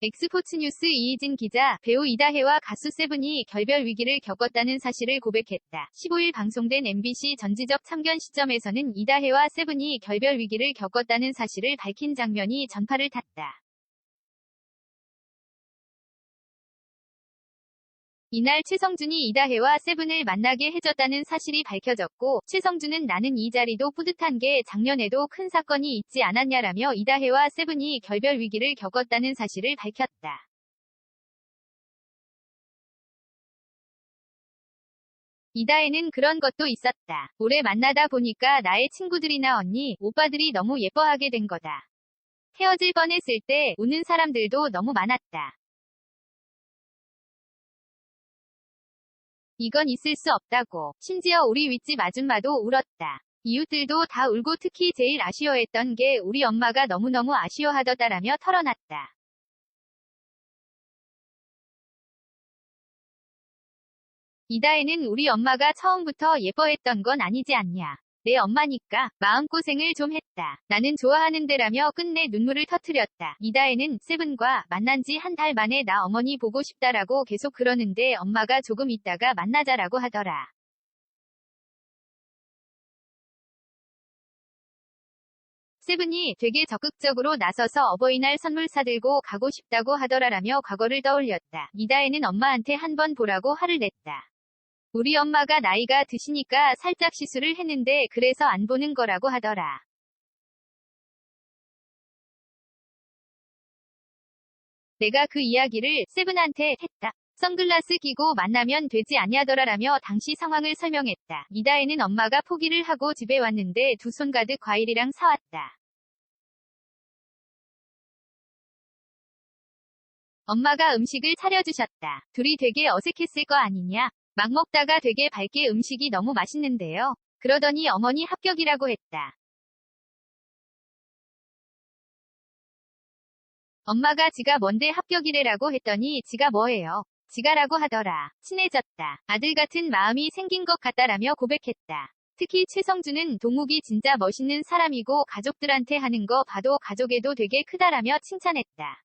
엑스포츠뉴스 이희진 기자, 배우 이다혜와 가수 세븐이 결별 위기를 겪었다는 사실을 고백했다. 15일 방송된 MBC 전지적 참견 시점에서는 이다혜와 세븐이 결별 위기를 겪었다는 사실을 밝힌 장면이 전파를 탔다. 이날 최성준이 이다혜와 세븐을 만나게 해줬다는 사실이 밝혀졌고, 최성준은 나는 이 자리도 뿌듯한 게 작년에도 큰 사건이 있지 않았냐라며 이다혜와 세븐이 결별 위기를 겪었다는 사실을 밝혔다. 이다혜는 그런 것도 있었다. 오래 만나다 보니까 나의 친구들이나 언니, 오빠들이 너무 예뻐하게 된 거다. 헤어질 뻔했을 때 우는 사람들도 너무 많았다. 이건 있을 수 없다고. 심지어 우리 윗집 아줌마도 울었다. 이웃들도 다 울고 특히 제일 아쉬워했던 게 우리 엄마가 너무너무 아쉬워하더다라며 털어놨다. 이다혜는 우리 엄마가 처음부터 예뻐했던 건 아니지 않냐. 내 엄마니까 마음고생을 좀 했다. 나는 좋아하는데라며 끝내 눈물을 터뜨렸다. 이다혜는 세븐과 만난 지 한 달 만에 나 어머니 보고 싶다라고 계속 그러는데 엄마가 조금 있다가 만나자라고 하더라. 세븐이 되게 적극적으로 나서서 어버이날 선물 사들고 가고 싶다고 하더라라며 과거를 떠올렸다. 이다혜는 엄마한테 한번 보라고 화를 냈다. 우리 엄마가 나이가 드시니까 살짝 시술을 했는데 그래서 안 보는 거라고 하더라. 내가 그 이야기를 세븐한테 했다. 선글라스 끼고 만나면 되지 않냐더라라며 당시 상황을 설명했다. 이다혜는 엄마가 포기를 하고 집에 왔는데 두 손 가득 과일이랑 사왔다. 엄마가 음식을 차려주셨다. 둘이 되게 어색했을 거 아니냐? 막 먹다가 되게 밝게 음식이 너무 맛있는데요. 그러더니 어머니 합격이라고 했다. 엄마가 지가 뭔데 합격이래라고 했더니 지가 뭐예요? 지가라고 하더라. 친해졌다. 아들 같은 마음이 생긴 것 같다라며 고백했다. 특히 최성준은 동욱이 진짜 멋있는 사람이고 가족들한테 하는 거 봐도 가족애도 되게 크다라며 칭찬했다.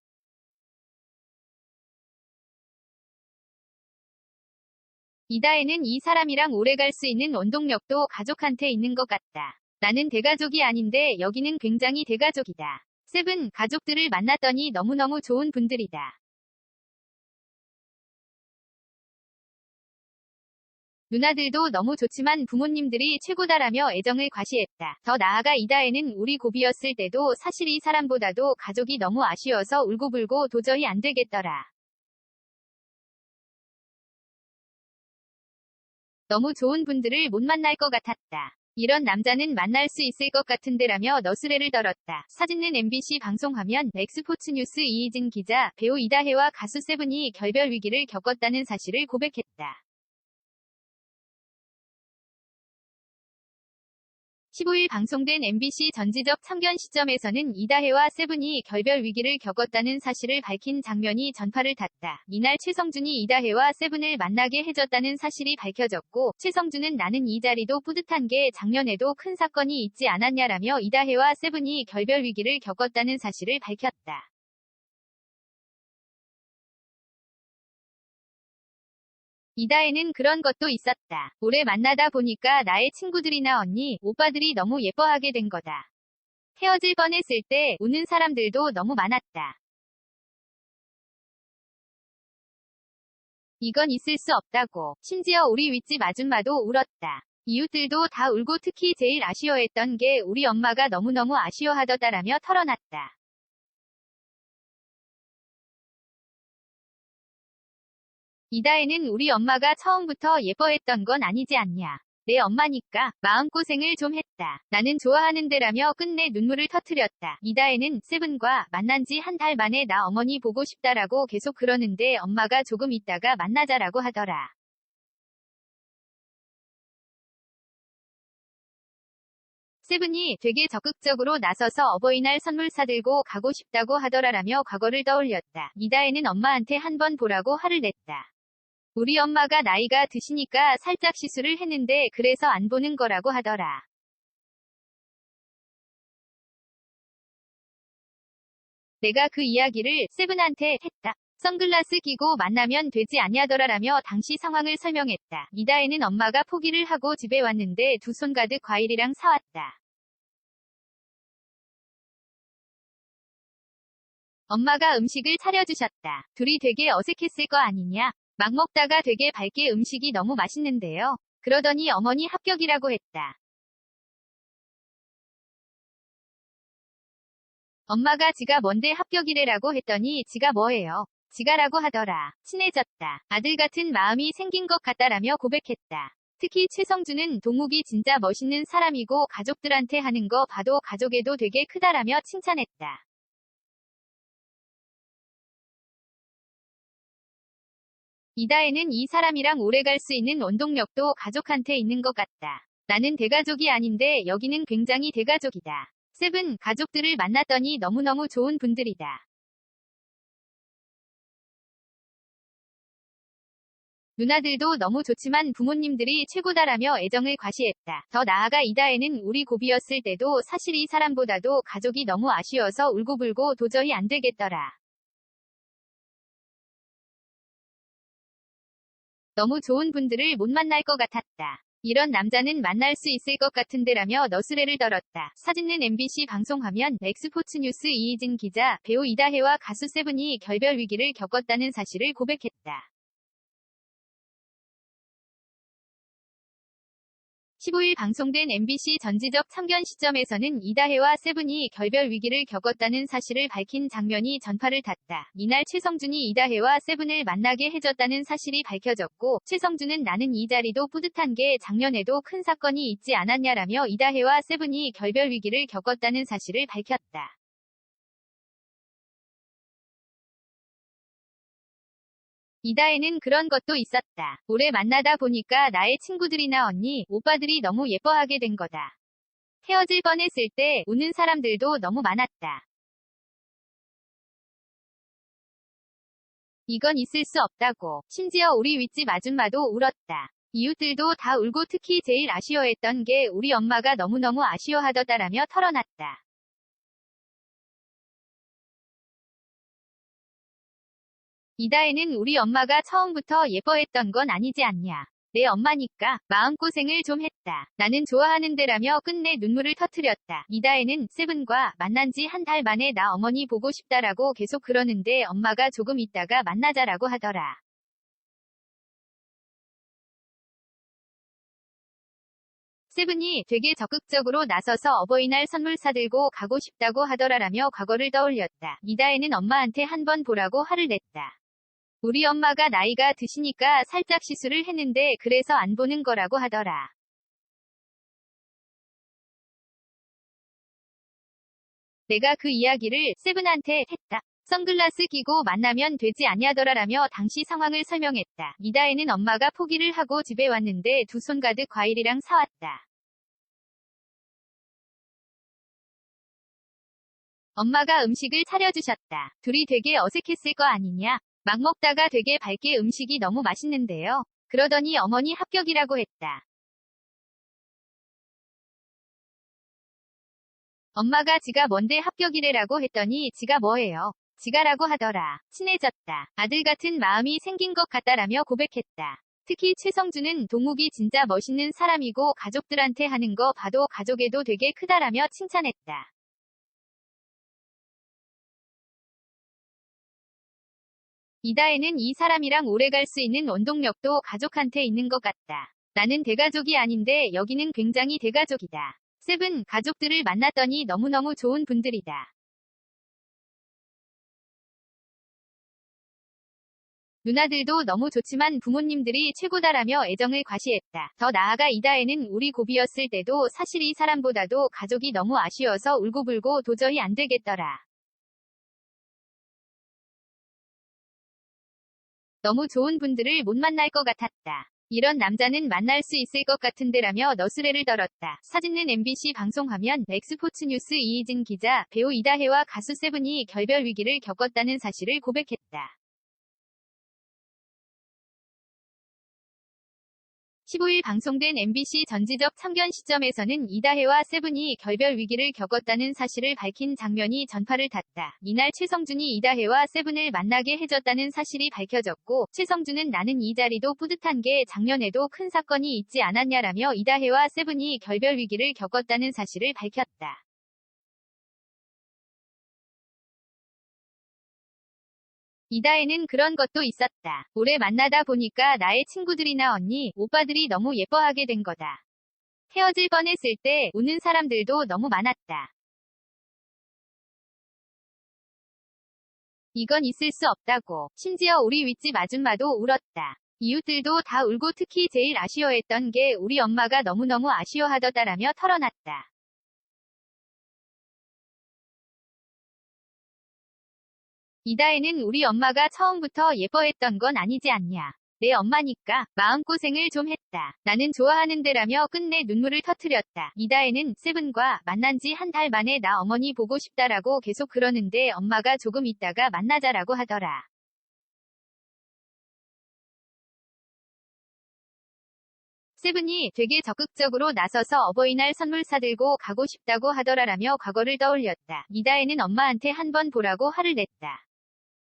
이다혜는 이 사람이랑 오래 갈 수 있는 원동력도 가족한테 있는 것 같다. 나는 대가족이 아닌데 여기는 굉장히 대가족이다. 세븐 가족들을 만났더니 너무너무 좋은 분들이다. 누나들도 너무 좋지만 부모님들이 최고다라며 애정을 과시했다. 더 나아가 이다혜는 우리 고비였을 때도 사실 이 사람보다도 가족이 너무 아쉬워서 울고불고 도저히 안 되겠더라. 너무 좋은 분들을 못 만날 것 같았다. 이런 남자는 만날 수 있을 것 같은데라며 너스레를 떨었다. 사진은 MBC 방송화면 엑스포츠뉴스 이희진 기자, 배우 이다혜와 가수 세븐이 결별 위기를 겪었다는 사실을 고백했다. 15일 방송된 MBC 전지적 참견 시점에서는 이다혜와 세븐이 결별 위기를 겪었다는 사실을 밝힌 장면이 전파를 탔다. 이날 최성준이 이다혜와 세븐을 만나게 해줬다는 사실이 밝혀졌고, 최성준은 나는 이 자리도 뿌듯한 게 작년에도 큰 사건이 있지 않았냐라며 이다혜와 세븐이 결별 위기를 겪었다는 사실을 밝혔다. 이다혜는 그런 것도 있었다. 오래 만나다 보니까 나의 친구들이나 언니, 오빠들이 너무 예뻐하게 된 거다. 헤어질 뻔했을 때 우는 사람들도 너무 많았다. 이건 있을 수 없다고. 심지어 우리 윗집 아줌마도 울었다. 이웃들도 다 울고 특히 제일 아쉬워했던 게 우리 엄마가 너무너무 아쉬워하더다라며 털어놨다. 이다혜는 우리 엄마가 처음부터 예뻐했던 건 아니지 않냐. 내 엄마니까 마음고생을 좀 했다. 나는 좋아하는데라며 끝내 눈물을 터뜨렸다. 이다혜는 세븐과 만난 지 한 달 만에 나 어머니 보고 싶다라고 계속 그러는데 엄마가 조금 있다가 만나자라고 하더라. 세븐이 되게 적극적으로 나서서 어버이날 선물 사들고 가고 싶다고 하더라라며 과거를 떠올렸다. 이다혜는 엄마한테 한번 보라고 화를 냈다. 우리 엄마가 나이가 드시니까 살짝 시술을 했는데 그래서 안 보는 거라고 하더라. 내가 그 이야기를 세븐한테 했다. 선글라스 끼고 만나면 되지 아니하더라라며 당시 상황을 설명했다. 이다혜는 엄마가 포기를 하고 집에 왔는데 두 손 가득 과일이랑 사왔다. 엄마가 음식을 차려주셨다. 둘이 되게 어색했을 거 아니냐. 막 먹다가 되게 밝게 음식이 너무 맛있는데요. 그러더니 어머니 합격이라고 했다. 엄마가 지가 뭔데 합격이래라고 했더니 지가 뭐예요. 지가라고 하더라. 친해졌다. 아들 같은 마음이 생긴 것 같다라며 고백했다. 특히 최성준은 동욱이 진짜 멋있는 사람이고 가족들한테 하는 거 봐도 가족애도 되게 크다라며 칭찬했다. 이다혜는 이 사람이랑 오래 갈 수 있는 원동력도 가족한테 있는 것 같다. 나는 대가족이 아닌데 여기는 굉장히 대가족이다. 세븐 가족들을 만났더니 너무너무 좋은 분들이다. 누나들도 너무 좋지만 부모님들이 최고다라며 애정을 과시했다. 더 나아가 이다혜는 우리 고비였을 때도 사실 이 사람보다도 가족이 너무 아쉬워서 울고불고 도저히 안 되겠더라. 너무 좋은 분들을 못 만날 것 같았다. 이런 남자는 만날 수 있을 것 같은데라며 너스레를 떨었다. 사진은 MBC 방송화면 엑스포츠뉴스 이희진 기자, 배우 이다혜와 가수 세븐이 결별 위기를 겪었다는 사실을 고백했다. 15일 방송된 MBC 전지적 참견 시점에서는 이다혜와 세븐이 결별 위기를 겪었다는 사실을 밝힌 장면이 전파를 탔다. 이날 최성준이 이다혜와 세븐을 만나게 해줬다는 사실이 밝혀졌고, 최성준은 나는 이 자리도 뿌듯한 게 작년에도 큰 사건이 있지 않았냐라며 이다혜와 세븐이 결별 위기를 겪었다는 사실을 밝혔다. 이다혜는 그런 것도 있었다. 오래 만나다 보니까 나의 친구들이나 언니, 오빠들이 너무 예뻐하게 된 거다. 헤어질 뻔했을 때 우는 사람들도 너무 많았다. 이건 있을 수 없다고. 심지어 우리 윗집 아줌마도 울었다. 이웃들도 다 울고 특히 제일 아쉬워했던 게 우리 엄마가 너무너무 아쉬워하더다라며 털어놨다. 이다혜는 우리 엄마가 처음부터 예뻐했던 건 아니지 않냐. 내 엄마니까 마음고생을 좀 했다. 나는 좋아하는데라며 끝내 눈물을 터뜨렸다. 이다혜는 세븐과 만난 지 한 달 만에 나 어머니 보고 싶다라고 계속 그러는데 엄마가 조금 있다가 만나자라고 하더라. 세븐이 되게 적극적으로 나서서 어버이날 선물 사들고 가고 싶다고 하더라라며 과거를 떠올렸다. 이다혜는 엄마한테 한번 보라고 화를 냈다. 우리 엄마가 나이가 드시니까 살짝 시술을 했는데 그래서 안 보는 거라고 하더라. 내가 그 이야기를 세븐한테 했다. 선글라스 끼고 만나면 되지 아니하더라라며 당시 상황을 설명했다. 이다혜는 엄마가 포기를 하고 집에 왔는데 두 손 가득 과일이랑 사왔다. 엄마가 음식을 차려주셨다. 둘이 되게 어색했을 거 아니냐. 막 먹다가 되게 밝게 음식이 너무 맛있는데요. 그러더니 어머니 합격이라고 했다. 엄마가 지가 뭔데 합격이래라고 했더니 지가 뭐예요. 지가라고 하더라. 친해졌다. 아들 같은 마음이 생긴 것 같다라며 고백했다. 특히 최성준은 동욱이 진짜 멋있는 사람이고 가족들한테 하는 거 봐도 가족애도 되게 크다라며 칭찬했다. 이다혜는 이 사람이랑 오래 갈 수 있는 원동력도 가족한테 있는 것 같다. 나는 대가족이 아닌데 여기는 굉장히 대가족이다. 세븐 가족들을 만났더니 너무너무 좋은 분들이다. 누나들도 너무 좋지만 부모님들이 최고다라며 애정을 과시했다. 더 나아가 이다혜는 우리 고비였을 때도 사실 이 사람보다도 가족이 너무 아쉬워서 울고불고 도저히 안 되겠더라. 너무 좋은 분들을 못 만날 것 같았다. 이런 남자는 만날 수 있을 것 같은데라며 너스레를 떨었다. 사진은 MBC 방송화면 엑스포츠뉴스 이희진 기자, 배우 이다혜와 가수 세븐이 결별 위기를 겪었다는 사실을 고백했다. 15일 방송된 MBC 전지적 참견 시점에서는 이다혜와 세븐이 결별 위기를 겪었다는 사실을 밝힌 장면이 전파를 탔다. 이날 최성준이 이다혜와 세븐을 만나게 해줬다는 사실이 밝혀졌고, 최성준은 나는 이 자리도 뿌듯한 게 작년에도 큰 사건이 있지 않았냐라며 이다혜와 세븐이 결별 위기를 겪었다는 사실을 밝혔다. 이다혜는 그런 것도 있었다. 오래 만나다 보니까 나의 친구들이나 언니, 오빠들이 너무 예뻐하게 된 거다. 헤어질 뻔했을 때 우는 사람들도 너무 많았다. 이건 있을 수 없다고. 심지어 우리 윗집 아줌마도 울었다. 이웃들도 다 울고 특히 제일 아쉬워했던 게 우리 엄마가 너무너무 아쉬워하더다라며 털어놨다. 이다혜는 우리 엄마가 처음부터 예뻐했던 건 아니지 않냐. 내 엄마니까 마음고생을 좀 했다. 나는 좋아하는 데라며 끝내 눈물을 터뜨렸다. 이다혜는 세븐과 만난 지 한 달 만에 나 어머니 보고 싶다라고 계속 그러는데 엄마가 조금 있다가 만나자라고 하더라. 세븐이 되게 적극적으로 나서서 어버이날 선물 사들고 가고 싶다고 하더라라며 과거를 떠올렸다. 이다혜는 엄마한테 한번 보라고 화를 냈다.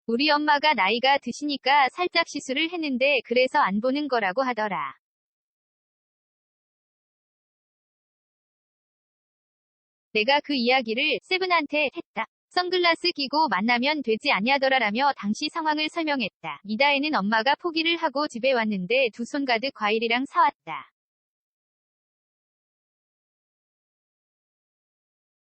우리 엄마가 나이가 드시니까 살짝 시술을 했는데 그래서 안 보는 거라고 하더라. 내가 그 이야기를 세븐한테 했다. 선글라스 끼고 만나면 되지 아냐더라라며 당시 상황을 설명했다. 이다혜는 엄마가 포기를 하고 집에 왔는데 두 손 가득 과일이랑 사왔다.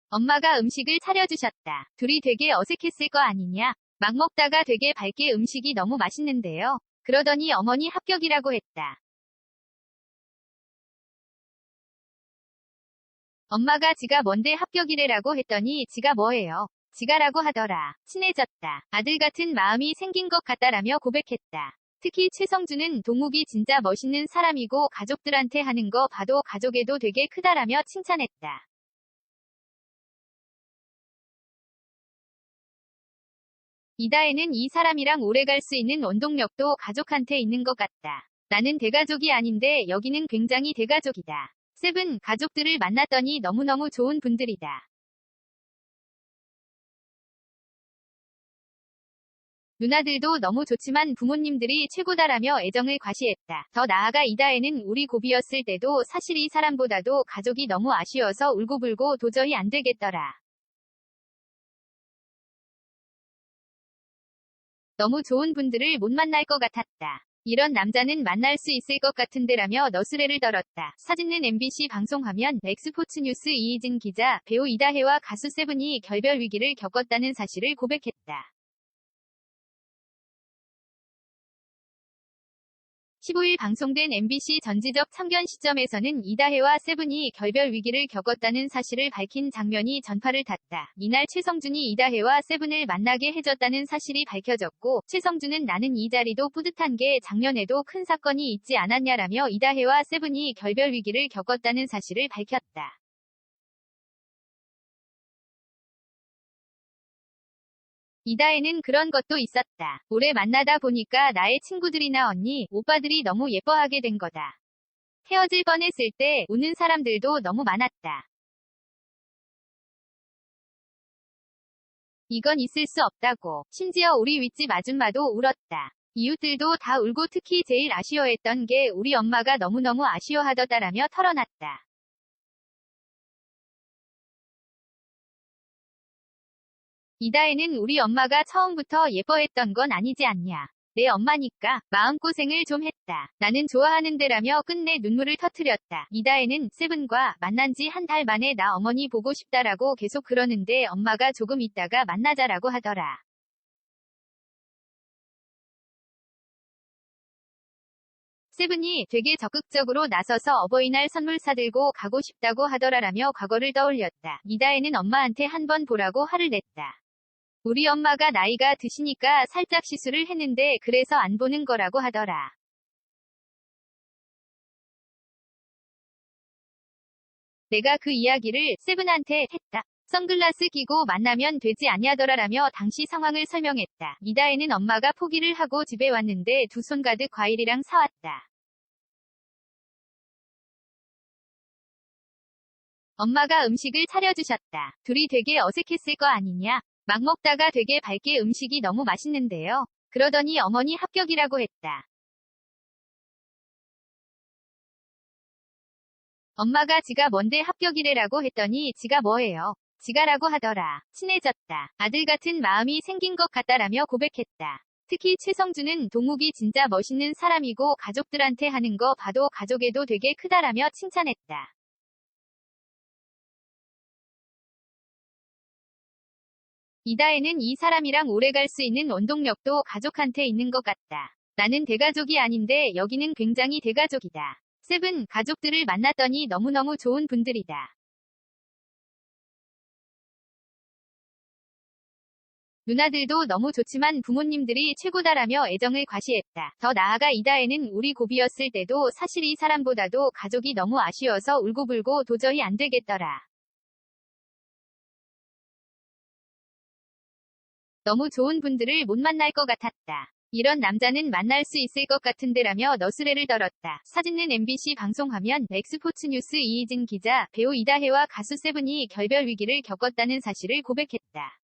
엄마가 음식을 차려주셨다. 둘이 되게 어색했을 거 아니냐? 막 먹다가 되게 밝게 음식이 너무 맛있는데요. 그러더니 어머니 합격이라고 했다. 엄마가 지가 뭔데 합격이래라고 했더니 지가 뭐예요? 지가라고 하더라. 친해졌다. 아들 같은 마음이 생긴 것 같다라며 고백했다. 특히 최성준은 동욱이 진짜 멋있는 사람이고 가족들한테 하는 거 봐도 가족애도 되게 크다라며 칭찬했다. 이다혜는 이 사람이랑 오래 갈 수 있는 원동력도 가족한테 있는 것 같다. 나는 대가족이 아닌데 여기는 굉장히 대가족이다. 세븐 가족들을 만났더니 너무너무 좋은 분들이다. 누나들도 너무 좋지만 부모님들이 최고다라며 애정을 과시했다. 더 나아가 이다혜는 우리 고비였을 때도 사실 이 사람보다도 가족이 너무 아쉬워서 울고불고 도저히 안 되겠더라. 너무 좋은 분들을 못 만날 것 같았다. 이런 남자는 만날 수 있을 것 같은데라며 너스레를 떨었다. 사진은 MBC 방송화면, 엑스포츠뉴스 이희진 기자, 배우 이다혜와 가수 세븐이 결별 위기를 겪었다는 사실을 고백했다. 15일 방송된 MBC 전지적 참견 시점에서는 이다혜와 세븐이 결별 위기를 겪었다는 사실을 밝힌 장면이 전파를 탔다. 이날 최성준이 이다혜와 세븐을 만나게 해줬다는 사실이 밝혀졌고, 최성준은 나는 이 자리도 뿌듯한 게 작년에도 큰 사건이 있지 않았냐라며 이다혜와 세븐이 결별 위기를 겪었다는 사실을 밝혔다. 이다혜는 그런 것도 있었다. 오래 만나다 보니까 나의 친구들이나 언니, 오빠들이 너무 예뻐하게 된 거다. 헤어질 뻔했을 때 우는 사람들도 너무 많았다. 이건 있을 수 없다고. 심지어 우리 윗집 아줌마도 울었다. 이웃들도 다 울고 특히 제일 아쉬워했던 게 우리 엄마가 너무너무 아쉬워하더다라며 털어놨다. 이다혜는 우리 엄마가 처음부터 예뻐했던 건 아니지 않냐. 내 엄마니까 마음고생을 좀 했다. 나는 좋아하는 데라며 끝내 눈물을 터뜨렸다. 이다혜는 세븐과 만난 지 한 달 만에 나 어머니 보고 싶다라고 계속 그러는데 엄마가 조금 있다가 만나자라고 하더라. 세븐이 되게 적극적으로 나서서 어버이날 선물 사들고 가고 싶다고 하더라라며 과거를 떠올렸다. 이다혜는 엄마한테 한번 보라고 화를 냈다. 우리 엄마가 나이가 드시니까 살짝 시술을 했는데 그래서 안 보는 거라고 하더라. 내가 그 이야기를 세븐한테 했다. 선글라스 끼고 만나면 되지 않냐더라라며 당시 상황을 설명했다. 이다혜는 엄마가 포기를 하고 집에 왔는데 두 손 가득 과일이랑 사왔다. 엄마가 음식을 차려주셨다. 둘이 되게 어색했을 거 아니냐? 막 먹다가 되게 밝게 음식이 너무 맛있는데요. 그러더니 어머니 합격이라고 했다. 엄마가 지가 뭔데 합격이래라고 했더니 지가 뭐예요? 지가라고 하더라. 친해졌다. 아들 같은 마음이 생긴 것 같다라며 고백했다. 특히 최성준은 동욱이 진짜 멋있는 사람이고 가족들한테 하는 거 봐도 가족애도 되게 크다라며 칭찬했다. 이다혜는 이 사람이랑 오래 갈 수 있는 원동력도 가족한테 있는 것 같다. 나는 대가족이 아닌데 여기는 굉장히 대가족이다. 세븐 가족들을 만났더니 너무너무 좋은 분들이다. 누나들도 너무 좋지만 부모님들이 최고다라며 애정을 과시했다. 더 나아가 이다혜는 우리 고비였을 때도 사실 이 사람보다도 가족이 너무 아쉬워서 울고불고 도저히 안 되겠더라. 너무 좋은 분들을 못 만날 것 같았다. 이런 남자는 만날 수 있을 것 같은데라며 너스레를 떨었다. 사진은 MBC 방송화면 엑스포츠뉴스 이희진 기자, 배우 이다혜와 가수 세븐이 결별 위기를 겪었다는 사실을 고백했다.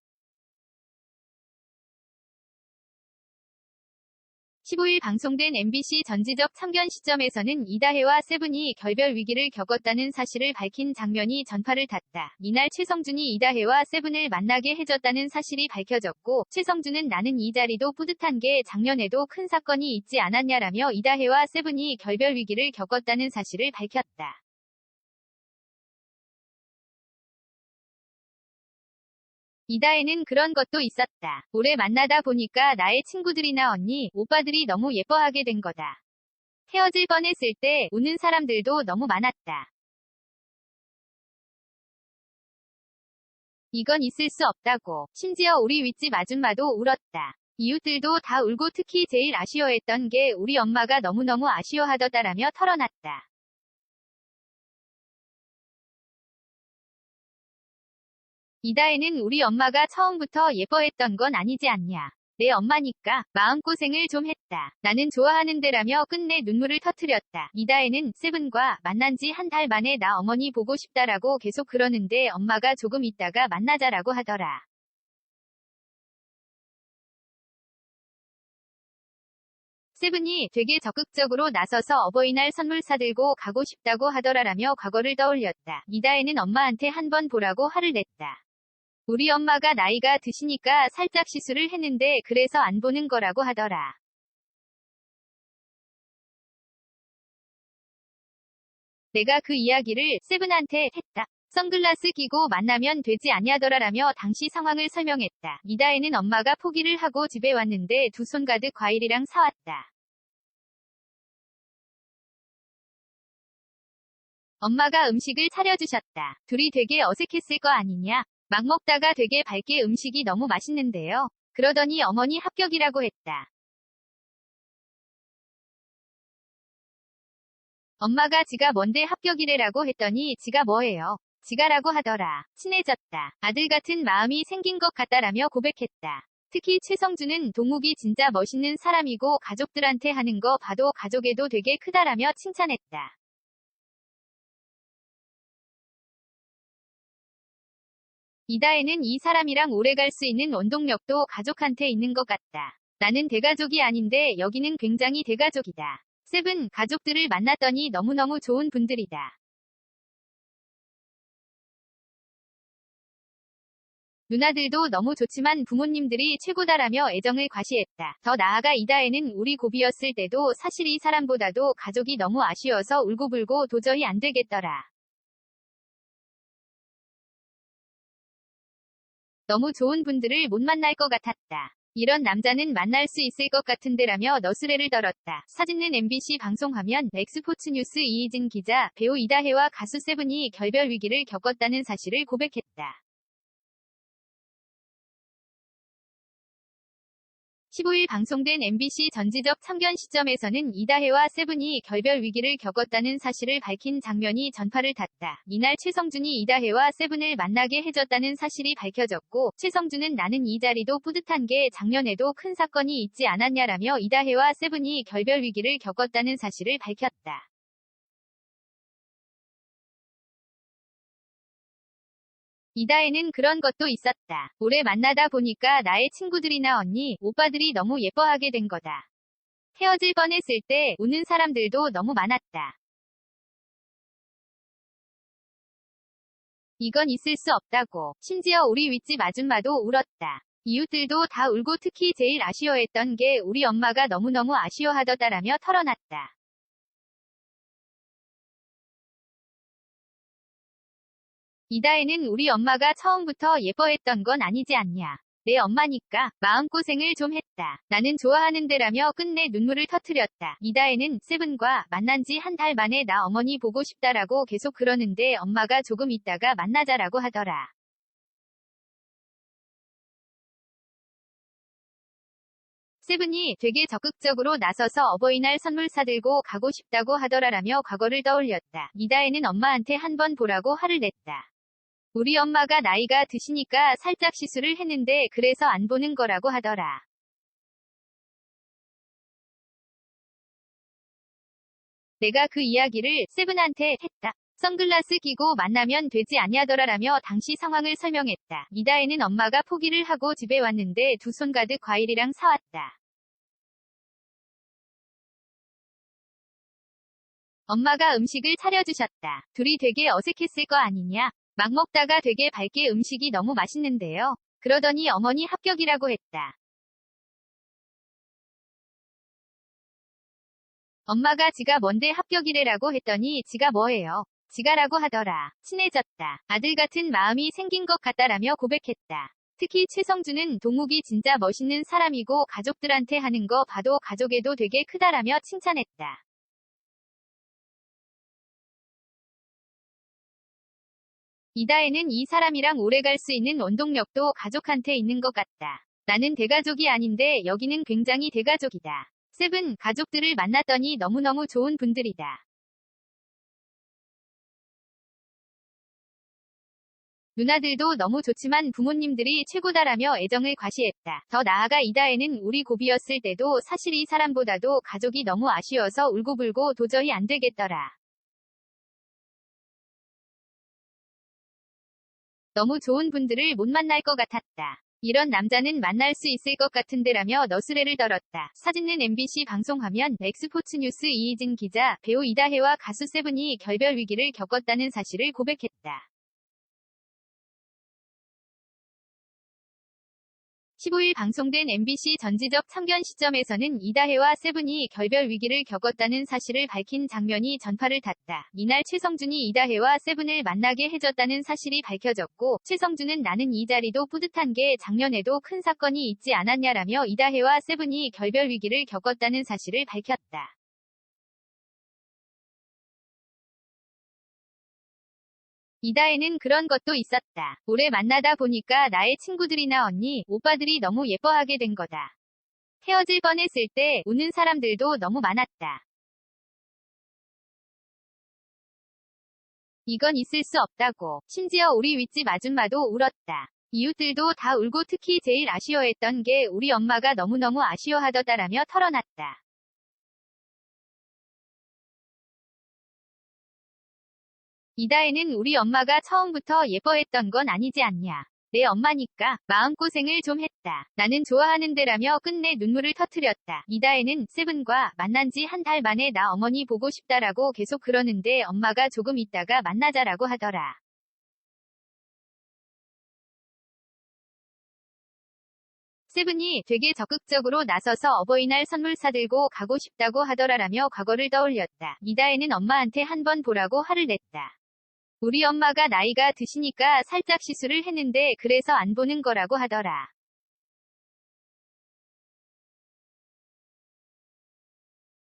15일 방송된 MBC 전지적 참견 시점에서는 이다혜와 세븐이 결별 위기를 겪었다는 사실을 밝힌 장면이 전파를 탔다. 이날 최성준이 이다혜와 세븐을 만나게 해줬다는 사실이 밝혀졌고, 최성준은 나는 이 자리도 뿌듯한 게 작년에도 큰 사건이 있지 않았냐라며 이다혜와 세븐이 결별 위기를 겪었다는 사실을 밝혔다. 이다혜는 그런 것도 있었다. 오래 만나다 보니까 나의 친구들이나 언니, 오빠들이 너무 예뻐하게 된 거다. 헤어질 뻔했을 때 우는 사람들도 너무 많았다. 이건 있을 수 없다고. 심지어 우리 윗집 아줌마도 울었다. 이웃들도 다 울고 특히 제일 아쉬워했던 게 우리 엄마가 너무너무 아쉬워하더다라며 털어놨다. 이다혜는 우리 엄마가 처음부터 예뻐했던 건 아니지 않냐. 내 엄마니까 마음고생을 좀 했다. 나는 좋아하는데라며 끝내 눈물을 터뜨렸다. 이다혜는 세븐과 만난 지 한 달 만에 나 어머니 보고 싶다라고 계속 그러는데 엄마가 조금 있다가 만나자라고 하더라. 세븐이 되게 적극적으로 나서서 어버이날 선물 사들고 가고 싶다고 하더라라며 과거를 떠올렸다. 이다혜는 엄마한테 한 번 보라고 화를 냈다. 우리 엄마가 나이가 드시니까 살짝 시술을 했는데 그래서 안 보는 거라고 하더라. 내가 그 이야기를 세븐한테 했다. 선글라스 끼고 만나면 되지 않냐더라라며 당시 상황을 설명했다. 이다혜는 엄마가 포기를 하고 집에 왔는데 두 손 가득 과일이랑 사왔다. 엄마가 음식을 차려주셨다. 둘이 되게 어색했을 거 아니냐? 막 먹다가 되게 밝게 음식이 너무 맛있는데요. 그러더니 어머니 합격이라고 했다. 엄마가 지가 뭔데 합격이래라고 했더니 지가 뭐예요? 지가라고 하더라. 친해졌다. 아들 같은 마음이 생긴 것 같다라며 고백했다. 특히 최성준은 동욱이 진짜 멋있는 사람이고 가족들한테 하는 거 봐도 가족애도 되게 크다라며 칭찬했다. 이다혜는 이 사람이랑 오래 갈 수 있는 원동력도 가족한테 있는 것 같다. 나는 대가족이 아닌데 여기는 굉장히 대가족이다. 세븐 가족들을 만났더니 너무너무 좋은 분들이다. 누나들도 너무 좋지만 부모님들이 최고다라며 애정을 과시했다. 더 나아가 이다혜는 우리 고비였을 때도 사실 이 사람보다도 가족이 너무 아쉬워서 울고불고 도저히 안 되겠더라. 너무 좋은 분들을 못 만날 것 같았다. 이런 남자는 만날 수 있을 것 같은데라며 너스레를 떨었다. 사진은 MBC 방송화면 엑스포츠뉴스 이희진 기자, 배우 이다혜와 가수 세븐이 결별 위기를 겪었다는 사실을 고백했다. 15일 방송된 MBC 전지적 참견 시점에서는 이다혜와 세븐이 결별 위기를 겪었다는 사실을 밝힌 장면이 전파를 탔다. 이날 최성준이 이다혜와 세븐을 만나게 해줬다는 사실이 밝혀졌고, 최성준은 나는 이 자리도 뿌듯한 게 작년에도 큰 사건이 있지 않았냐라며 이다혜와 세븐이 결별 위기를 겪었다는 사실을 밝혔다. 이다혜는 그런 것도 있었다. 오래 만나다 보니까 나의 친구들이나 언니, 오빠들이 너무 예뻐하게 된 거다. 헤어질 뻔했을 때 우는 사람들도 너무 많았다. 이건 있을 수 없다고. 심지어 우리 윗집 아줌마도 울었다. 이웃들도 다 울고 특히 제일 아쉬워했던 게 우리 엄마가 너무너무 아쉬워하더다라며 털어놨다. 이다혜는 우리 엄마가 처음부터 예뻐했던 건 아니지 않냐. 내 엄마니까 마음고생을 좀 했다. 나는 좋아하는데라며 끝내 눈물을 터뜨렸다. 이다혜는 세븐과 만난 지 한 달 만에 나 어머니 보고 싶다라고 계속 그러는데 엄마가 조금 있다가 만나자라고 하더라. 세븐이 되게 적극적으로 나서서 어버이날 선물 사들고 가고 싶다고 하더라라며 과거를 떠올렸다. 이다혜는 엄마한테 한 번 보라고 화를 냈다. 우리 엄마가 나이가 드시니까 살짝 시술을 했는데 그래서 안 보는 거라고 하더라. 내가 그 이야기를 세븐한테 했다. 선글라스 끼고 만나면 되지 아냐더라라며 당시 상황을 설명했다. 이다혜는 엄마가 포기를 하고 집에 왔는데 두 손 가득 과일이랑 사왔다. 엄마가 음식을 차려주셨다. 둘이 되게 어색했을 거 아니냐. 막 먹다가 되게 밝게 음식이 너무 맛있는데요. 그러더니 어머니 합격이라고 했다. 엄마가 지가 뭔데 합격이래라고 했더니 지가 뭐예요? 지가라고 하더라. 친해졌다. 아들 같은 마음이 생긴 것 같다라며 고백했다. 특히 최성준은 동욱이 진짜 멋있는 사람이고 가족들한테 하는 거 봐도 가족애도 되게 크다라며 칭찬했다. 이다혜는 이 사람이랑 오래 갈 수 있는 원동력도 가족한테 있는 것 같다. 나는 대가족이 아닌데 여기는 굉장히 대가족이다. 세븐 가족들을 만났더니 너무너무 좋은 분들이다. 누나들도 너무 좋지만 부모님들이 최고다라며 애정을 과시했다. 더 나아가 이다혜는 우리 고비였을 때도 사실 이 사람보다도 가족이 너무 아쉬워서 울고불고 도저히 안 되겠더라. 너무 좋은 분들을 못 만날 것 같았다. 이런 남자는 만날 수 있을 것 같은데라며 너스레를 떨었다. 사진은 MBC 방송화면 엑스포츠뉴스 이희진 기자, 배우 이다혜와 가수 세븐이 결별 위기를 겪었다는 사실을 고백했다. 15일 방송된 MBC 전지적 참견 시점에서는 이다혜와 세븐이 결별 위기를 겪었다는 사실을 밝힌 장면이 전파를 탔다. 이날 최성준이 이다혜와 세븐을 만나게 해줬다는 사실이 밝혀졌고, 최성준은 나는 이 자리도 뿌듯한 게 작년에도 큰 사건이 있지 않았냐라며 이다혜와 세븐이 결별 위기를 겪었다는 사실을 밝혔다. 이다혜는 그런 것도 있었다. 오래 만나다 보니까 나의 친구들이나 언니, 오빠들이 너무 예뻐하게 된 거다. 헤어질 뻔했을 때 우는 사람들도 너무 많았다. 이건 있을 수 없다고. 심지어 우리 윗집 아줌마도 울었다. 이웃들도 다 울고 특히 제일 아쉬워했던 게 우리 엄마가 너무너무 아쉬워하더다라며 털어놨다. 이다혜는 우리 엄마가 처음부터 예뻐했던 건 아니지 않냐. 내 엄마니까 마음고생을 좀 했다. 나는 좋아하는데라며 끝내 눈물을 터뜨렸다. 이다혜는 세븐과 만난 지 한 달 만에 나 어머니 보고 싶다라고 계속 그러는데 엄마가 조금 있다가 만나자라고 하더라. 세븐이 되게 적극적으로 나서서 어버이날 선물 사들고 가고 싶다고 하더라라며 과거를 떠올렸다. 이다혜는 엄마한테 한 번 보라고 화를 냈다. 우리 엄마가 나이가 드시니까 살짝 시술을 했는데 그래서 안 보는 거라고 하더라.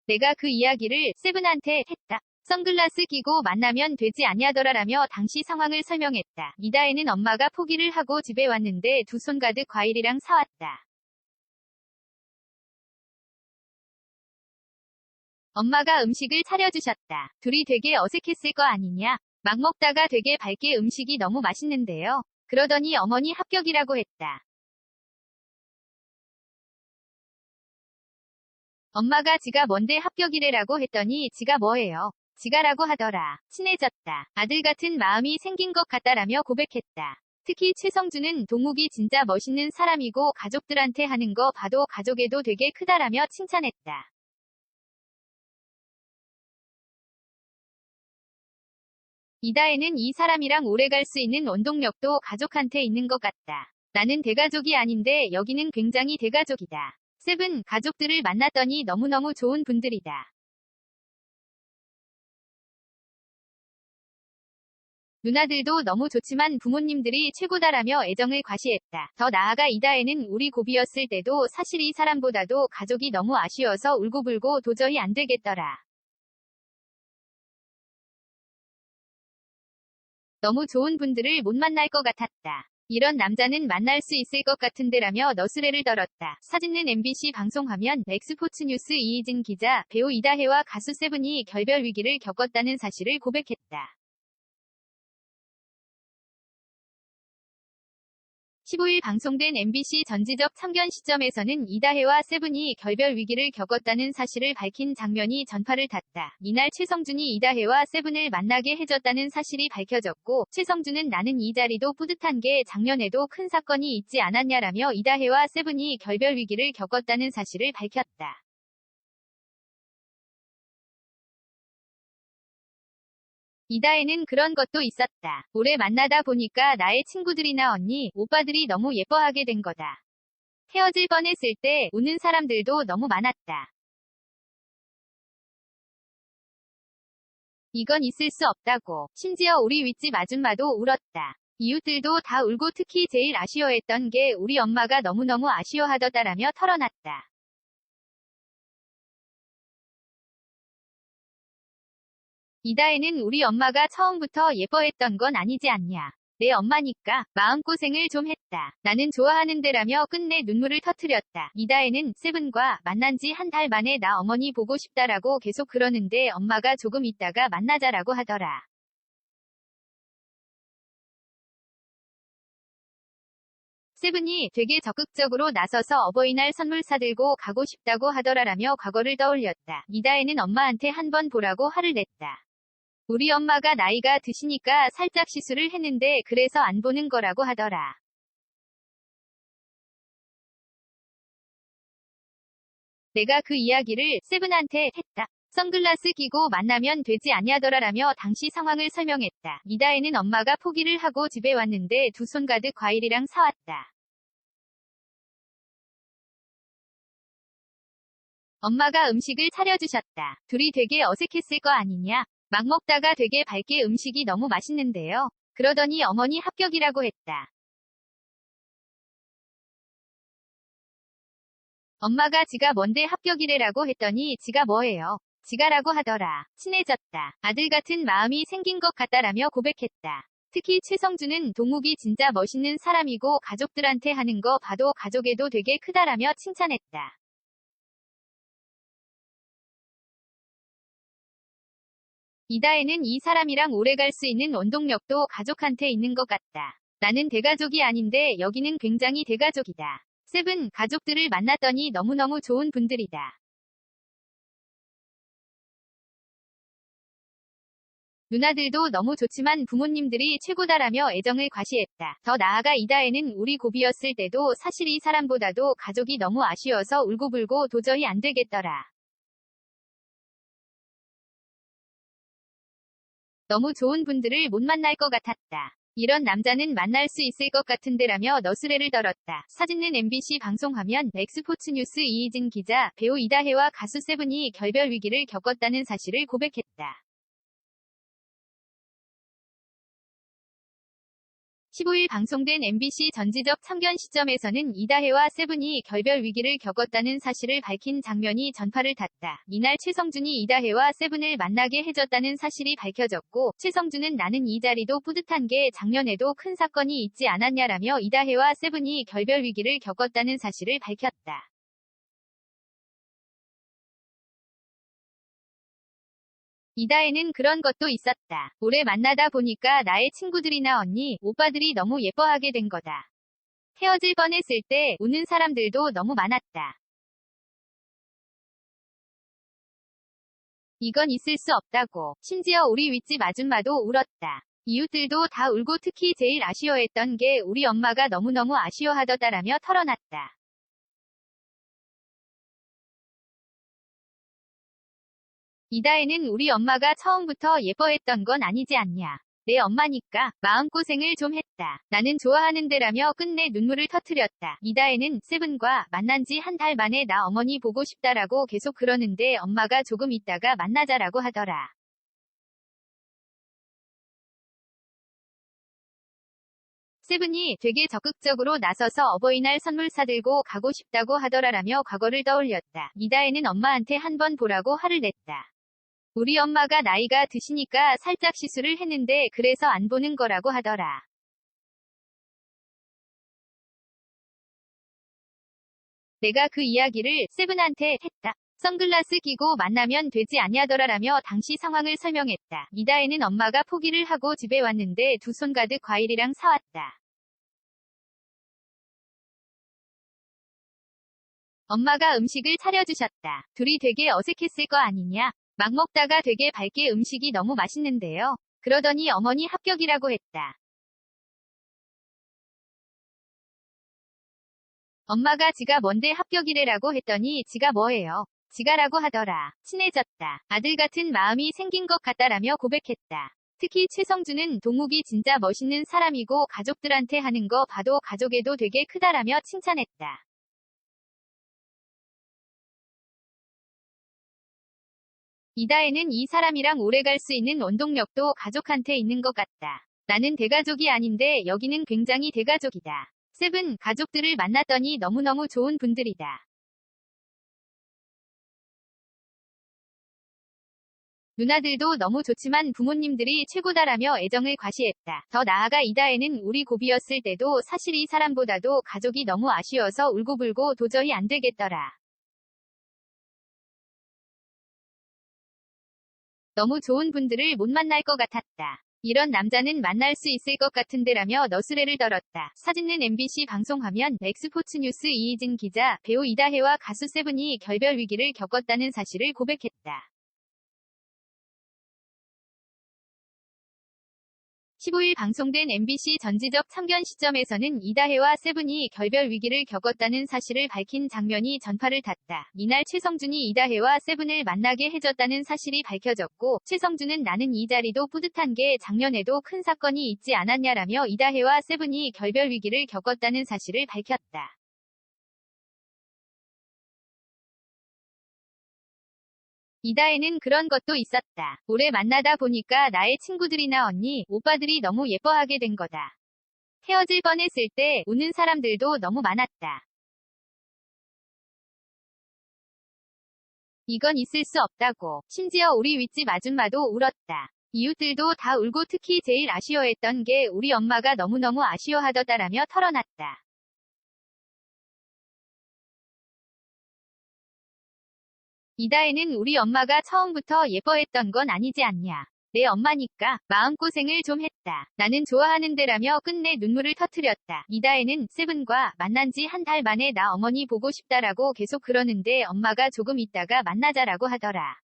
내가 그 이야기를 세븐한테 했다. 선글라스 끼고 만나면 되지 않냐더라라며 당시 상황을 설명했다. 이다혜는 엄마가 포기를 하고 집에 왔는데 두 손 가득 과일이랑 사왔다. 엄마가 음식을 차려주셨다. 둘이 되게 어색했을 거 아니냐. 막 먹다가 되게 밝게 음식이 너무 맛있는데요. 그러더니 어머니 합격이라고 했다. 엄마가 지가 뭔데 합격이래라고 했더니 지가 뭐예요? 지가라고 하더라. 친해졌다. 아들 같은 마음이 생긴 것 같다라며 고백했다. 특히 최성준은 동욱이 진짜 멋있는 사람이고 가족들한테 하는 거 봐도 가족애도 되게 크다라며 칭찬했다. 이다혜는 이 사람이랑 오래 갈 수 있는 원동력도 가족한테 있는 것 같다. 나는 대가족이 아닌데 여기는 굉장히 대가족이다. 세븐 가족들을 만났더니 너무너무 좋은 분들이다. 누나들도 너무 좋지만 부모님들이 최고다라며 애정을 과시했다. 더 나아가 이다혜는 우리 고비였을 때도 사실 이 사람보다도 가족이 너무 아쉬워서 울고불고 도저히 안 되겠더라. 너무 좋은 분들을 못 만날 것 같았다. 이런 남자는 만날 수 있을 것 같은데라며 너스레를 떨었다. 사진은 MBC 방송화면 엑스포츠뉴스 이희진 기자, 배우 이다혜와 가수 세븐이 결별 위기를 겪었다는 사실을 고백했다. 15일 방송된 MBC 전지적 참견 시점에서는 이다혜와 세븐이 결별 위기를 겪었다는 사실을 밝힌 장면이 전파를 탔다. 이날 최성준이 이다혜와 세븐을 만나게 해줬다는 사실이 밝혀졌고, 최성준은 나는 이 자리도 뿌듯한 게 작년에도 큰 사건이 있지 않았냐라며 이다혜와 세븐이 결별 위기를 겪었다는 사실을 밝혔다. 이다혜는 그런 것도 있었다. 오래 만나다 보니까 나의 친구들이나 언니, 오빠들이 너무 예뻐하게 된 거다. 헤어질 뻔했을 때 우는 사람들도 너무 많았다. 이건 있을 수 없다고. 심지어 우리 윗집 아줌마도 울었다. 이웃들도 다 울고 특히 제일 아쉬워했던 게 우리 엄마가 너무너무 아쉬워하더다라며 털어놨다. 이다혜는 우리 엄마가 처음부터 예뻐했던 건 아니지 않냐. 내 엄마니까 마음고생을 좀 했다. 나는 좋아하는데라며 끝내 눈물을 터뜨렸다. 이다혜는 세븐과 만난 지 한 달 만에 나 어머니 보고 싶다라고 계속 그러는데 엄마가 조금 있다가 만나자라고 하더라. 세븐이 되게 적극적으로 나서서 어버이날 선물 사들고 가고 싶다고 하더라라며 과거를 떠올렸다. 이다혜는 엄마한테 한번 보라고 화를 냈다. 우리 엄마가 나이가 드시니까 살짝 시술을 했는데 그래서 안 보는 거라고 하더라. 내가 그 이야기를 세븐한테 했다. 선글라스 끼고 만나면 되지 않냐더라라며 당시 상황을 설명했다. 이다혜는 엄마가 포기를 하고 집에 왔는데 두 손 가득 과일이랑 사왔다. 엄마가 음식을 차려주셨다. 둘이 되게 어색했을 거 아니냐? 막 먹다가 되게 밝게 음식이 너무 맛있는데요. 그러더니 어머니 합격이라고 했다. 엄마가 지가 뭔데 합격이래라고 했더니 지가 뭐예요? 지가라고 하더라. 친해졌다. 아들 같은 마음이 생긴 것 같다라며 고백했다. 특히 최성준은 동욱이 진짜 멋있는 사람이고 가족들한테 하는 거 봐도 가족애도 되게 크다라며 칭찬했다. 이다혜는 이 사람이랑 오래 갈 수 있는 원동력도 가족한테 있는 것 같다. 나는 대가족이 아닌데 여기는 굉장히 대가족이다. 세븐 가족들을 만났더니 너무너무 좋은 분들이다. 누나들도 너무 좋지만 부모님들이 최고다라며 애정을 과시했다. 더 나아가 이다혜는 우리 고비였을 때도 사실 이 사람보다도 가족이 너무 아쉬워서 울고불고 도저히 안 되겠더라. 너무 좋은 분들을 못 만날 것 같았다. 이런 남자는 만날 수 있을 것 같은데라며 너스레를 떨었다. 사진은 MBC 방송화면 엑스포츠뉴스 이희진 기자, 배우 이다혜와 가수 세븐이 결별 위기를 겪었다는 사실을 고백했다. 15일 방송된 MBC 전지적 참견 시점에서는 이다혜와 세븐이 결별 위기를 겪었다는 사실을 밝힌 장면이 전파를 탔다. 이날 최성준이 이다혜와 세븐을 만나게 해줬다는 사실이 밝혀졌고, 최성준은 나는 이 자리도 뿌듯한 게 작년에도 큰 사건이 있지 않았냐라며 이다혜와 세븐이 결별 위기를 겪었다는 사실을 밝혔다. 이다혜는 그런 것도 있었다. 오래 만나다 보니까 나의 친구들이나 언니, 오빠들이 너무 예뻐하게 된 거다. 헤어질 뻔했을 때 우는 사람들도 너무 많았다. 이건 있을 수 없다고. 심지어 우리 윗집 아줌마도 울었다. 이웃들도 다 울고 특히 제일 아쉬워했던 게 우리 엄마가 너무너무 아쉬워하더다라며 털어놨다. 이다혜는 우리 엄마가 처음부터 예뻐했던 건 아니지 않냐. 내 엄마니까 마음고생을 좀 했다. 나는 좋아하는데라며 끝내 눈물을 터뜨렸다. 이다혜는 세븐과 만난 지 한 달 만에 나 어머니 보고 싶다라고 계속 그러는데 엄마가 조금 있다가 만나자라고 하더라. 세븐이 되게 적극적으로 나서서 어버이날 선물 사들고 가고 싶다고 하더라라며 과거를 떠올렸다. 이다혜는 엄마한테 한 번 보라고 화를 냈다. 우리 엄마가 나이가 드시니까 살짝 시술을 했는데 그래서 안 보는 거라고 하더라. 내가 그 이야기를 세븐한테 했다. 선글라스 끼고 만나면 되지 아냐더라라며 당시 상황을 설명했다. 이다혜는 엄마가 포기를 하고 집에 왔는데 두 손 가득 과일이랑 사왔다. 엄마가 음식을 차려주셨다. 둘이 되게 어색했을 거 아니냐. 막 먹다가 되게 밝게 음식이 너무 맛있는데요. 그러더니 어머니 합격이라고 했다. 엄마가 지가 뭔데 합격이래라고 했더니 지가 뭐예요? 지가라고 하더라. 친해졌다. 아들 같은 마음이 생긴 것 같다라며 고백했다. 특히 최성준은 동욱이 진짜 멋있는 사람이고 가족들한테 하는 거 봐도 가족애도 되게 크다라며 칭찬했다. 이다혜는 이 사람이랑 오래 갈 수 있는 원동력도 가족한테 있는 것 같다. 나는 대가족이 아닌데 여기는 굉장히 대가족이다. 세븐 가족들을 만났더니 너무너무 좋은 분들이다. 누나들도 너무 좋지만 부모님들이 최고다라며 애정을 과시했다. 더 나아가 이다혜는 우리 고비였을 때도 사실 이 사람보다도 가족이 너무 아쉬워서 울고불고 도저히 안 되겠더라. 너무 좋은 분들을 못 만날 것 같았다. 이런 남자는 만날 수 있을 것 같은데라며 너스레를 떨었다. 사진은 MBC 방송화면 엑스포츠뉴스 이희진 기자, 배우 이다혜와 가수 세븐이 결별 위기를 겪었다는 사실을 고백했다. 15일 방송된 MBC 전지적 참견 시점에서는 이다혜와 세븐이 결별 위기를 겪었다는 사실을 밝힌 장면이 전파를 탔다. 이날 최성준이 이다혜와 세븐을 만나게 해줬다는 사실이 밝혀졌고, 최성준은 나는 이 자리도 뿌듯한 게 작년에도 큰 사건이 있지 않았냐라며 이다혜와 세븐이 결별 위기를 겪었다는 사실을 밝혔다. 이다혜는 그런 것도 있었다. 오래 만나다 보니까 나의 친구들이나 언니, 오빠들이 너무 예뻐하게 된 거다. 헤어질 뻔했을 때 우는 사람들도 너무 많았다. 이건 있을 수 없다고. 심지어 우리 윗집 아줌마도 울었다. 이웃들도 다 울고 특히 제일 아쉬워했던 게 우리 엄마가 너무너무 아쉬워하더다라며 털어놨다. 이다혜는 우리 엄마가 처음부터 예뻐했던 건 아니지 않냐. 내 엄마니까 마음고생을 좀 했다. 나는 좋아하는데라며 끝내 눈물을 터뜨렸다. 이다혜는 세븐과 만난 지 한 달 만에 나 어머니 보고 싶다라고 계속 그러는데 엄마가 조금 있다가 만나자라고 하더라.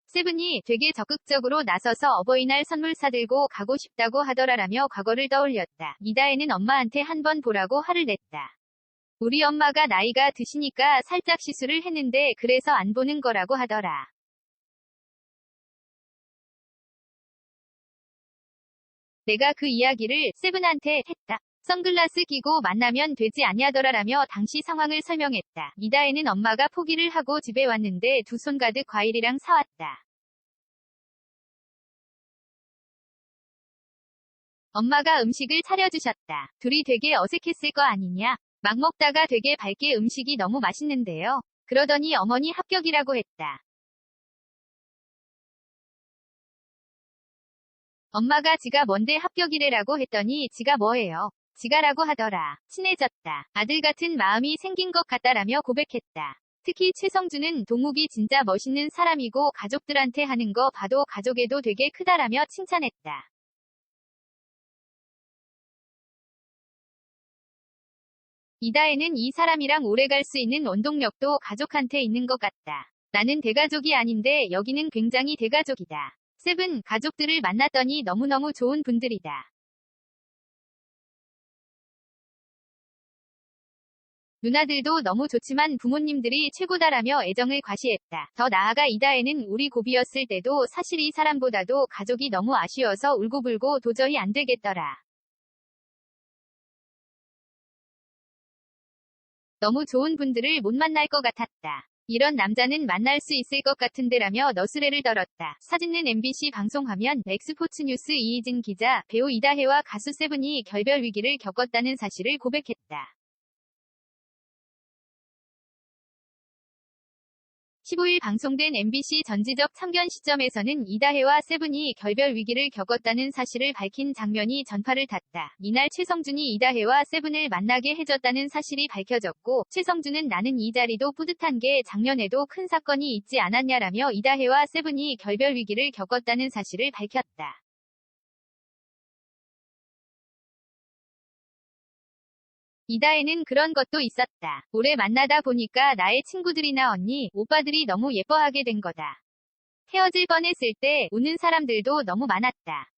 세븐이 되게 적극적으로 나서서 어버이날 선물 사들고 가고 싶다고 하더라라며 과거를 떠올렸다. 이다혜는 엄마한테 한 번 보라고 화를 냈다. 우리 엄마가 나이가 드시니까 살짝 시술을 했는데 그래서 안 보는 거라고 하더라. 내가 그 이야기를 세븐한테 했다. 선글라스 끼고 만나면 되지 않냐더라라며 당시 상황을 설명했다. 이다혜는 엄마가 포기를 하고 집에 왔는데 두 손 가득 과일이랑 사왔다. 엄마가 음식을 차려주셨다. 둘이 되게 어색했을 거 아니냐. 막 먹다가 되게 밝게 음식이 너무 맛있는데요. 그러더니 어머니 합격이라고 했다. 엄마가 지가 뭔데 합격이래라고 했더니 지가 뭐예요? 지가라고 하더라. 친해졌다. 아들 같은 마음이 생긴 것 같다라며 고백했다. 특히 최성준은 동욱이 진짜 멋있는 사람이고 가족들한테 하는 거 봐도 가족애도 되게 크다라며 칭찬했다. 이다혜는 이 사람이랑 오래 갈 수 있는 원동력도 가족한테 있는 것 같다. 나는 대가족이 아닌데 여기는 굉장히 대가족이다. 세븐, 가족들을 만났더니 너무너무 좋은 분들이다. 누나들도 너무 좋지만 부모님들이 최고다라며 애정을 과시했다. 더 나아가 이다혜는 우리 고비였을 때도 사실 이 사람보다도 가족이 너무 아쉬워서 울고불고 도저히 안 되겠더라. 너무 좋은 분들을 못 만날 것 같았다. 이런 남자는 만날 수 있을 것 같은데라며 너스레를 떨었다. 사진은 MBC 방송화면, 엑스포츠뉴스 이희진 기자, 배우 이다혜와 가수 세븐이 결별 위기를 겪었다는 사실을 고백했다. 15일 방송된 MBC 전지적 참견 시점에서는 이다혜와 세븐이 결별 위기를 겪었다는 사실을 밝힌 장면이 전파를 탔다. 이날 최성준이 이다혜와 세븐을 만나게 해줬다는 사실이 밝혀졌고, 최성준은 나는 이 자리도 뿌듯한 게 작년에도 큰 사건이 있지 않았냐라며 이다혜와 세븐이 결별 위기를 겪었다는 사실을 밝혔다. 이다혜는 그런 것도 있었다. 오래 만나다 보니까 나의 친구들이나 언니, 오빠들이 너무 예뻐하게 된 거다. 헤어질 뻔했을 때 우는 사람들도 너무 많았다.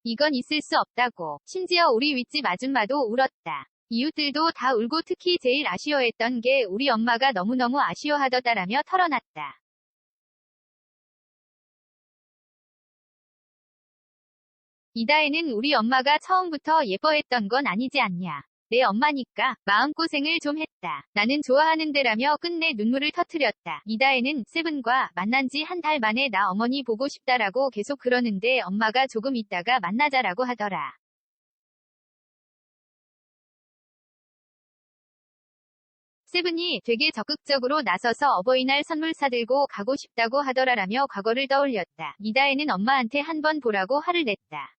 이건 있을 수 없다고. 심지어 우리 윗집 아줌마도 울었다. 이웃들도 다 울고 특히 제일 아쉬워했던 게 우리 엄마가 너무너무 아쉬워하더다라며 털어놨다. 이다혜는 우리 엄마가 처음부터 예뻐했던 건 아니지 않냐. 내 엄마니까 마음고생을 좀 했다. 나는 좋아하는데라며 끝내 눈물을 터뜨렸다. 이다혜는 세븐과 만난 지 한 달 만에 나 어머니 보고 싶다라고 계속 그러는데 엄마가 조금 있다가 만나자라고 하더라. 세븐이 되게 적극적으로 나서서 어버이날 선물 사들고 가고 싶다고 하더라라며 과거를 떠올렸다. 이다혜는 엄마한테 한번 보라고 화를 냈다.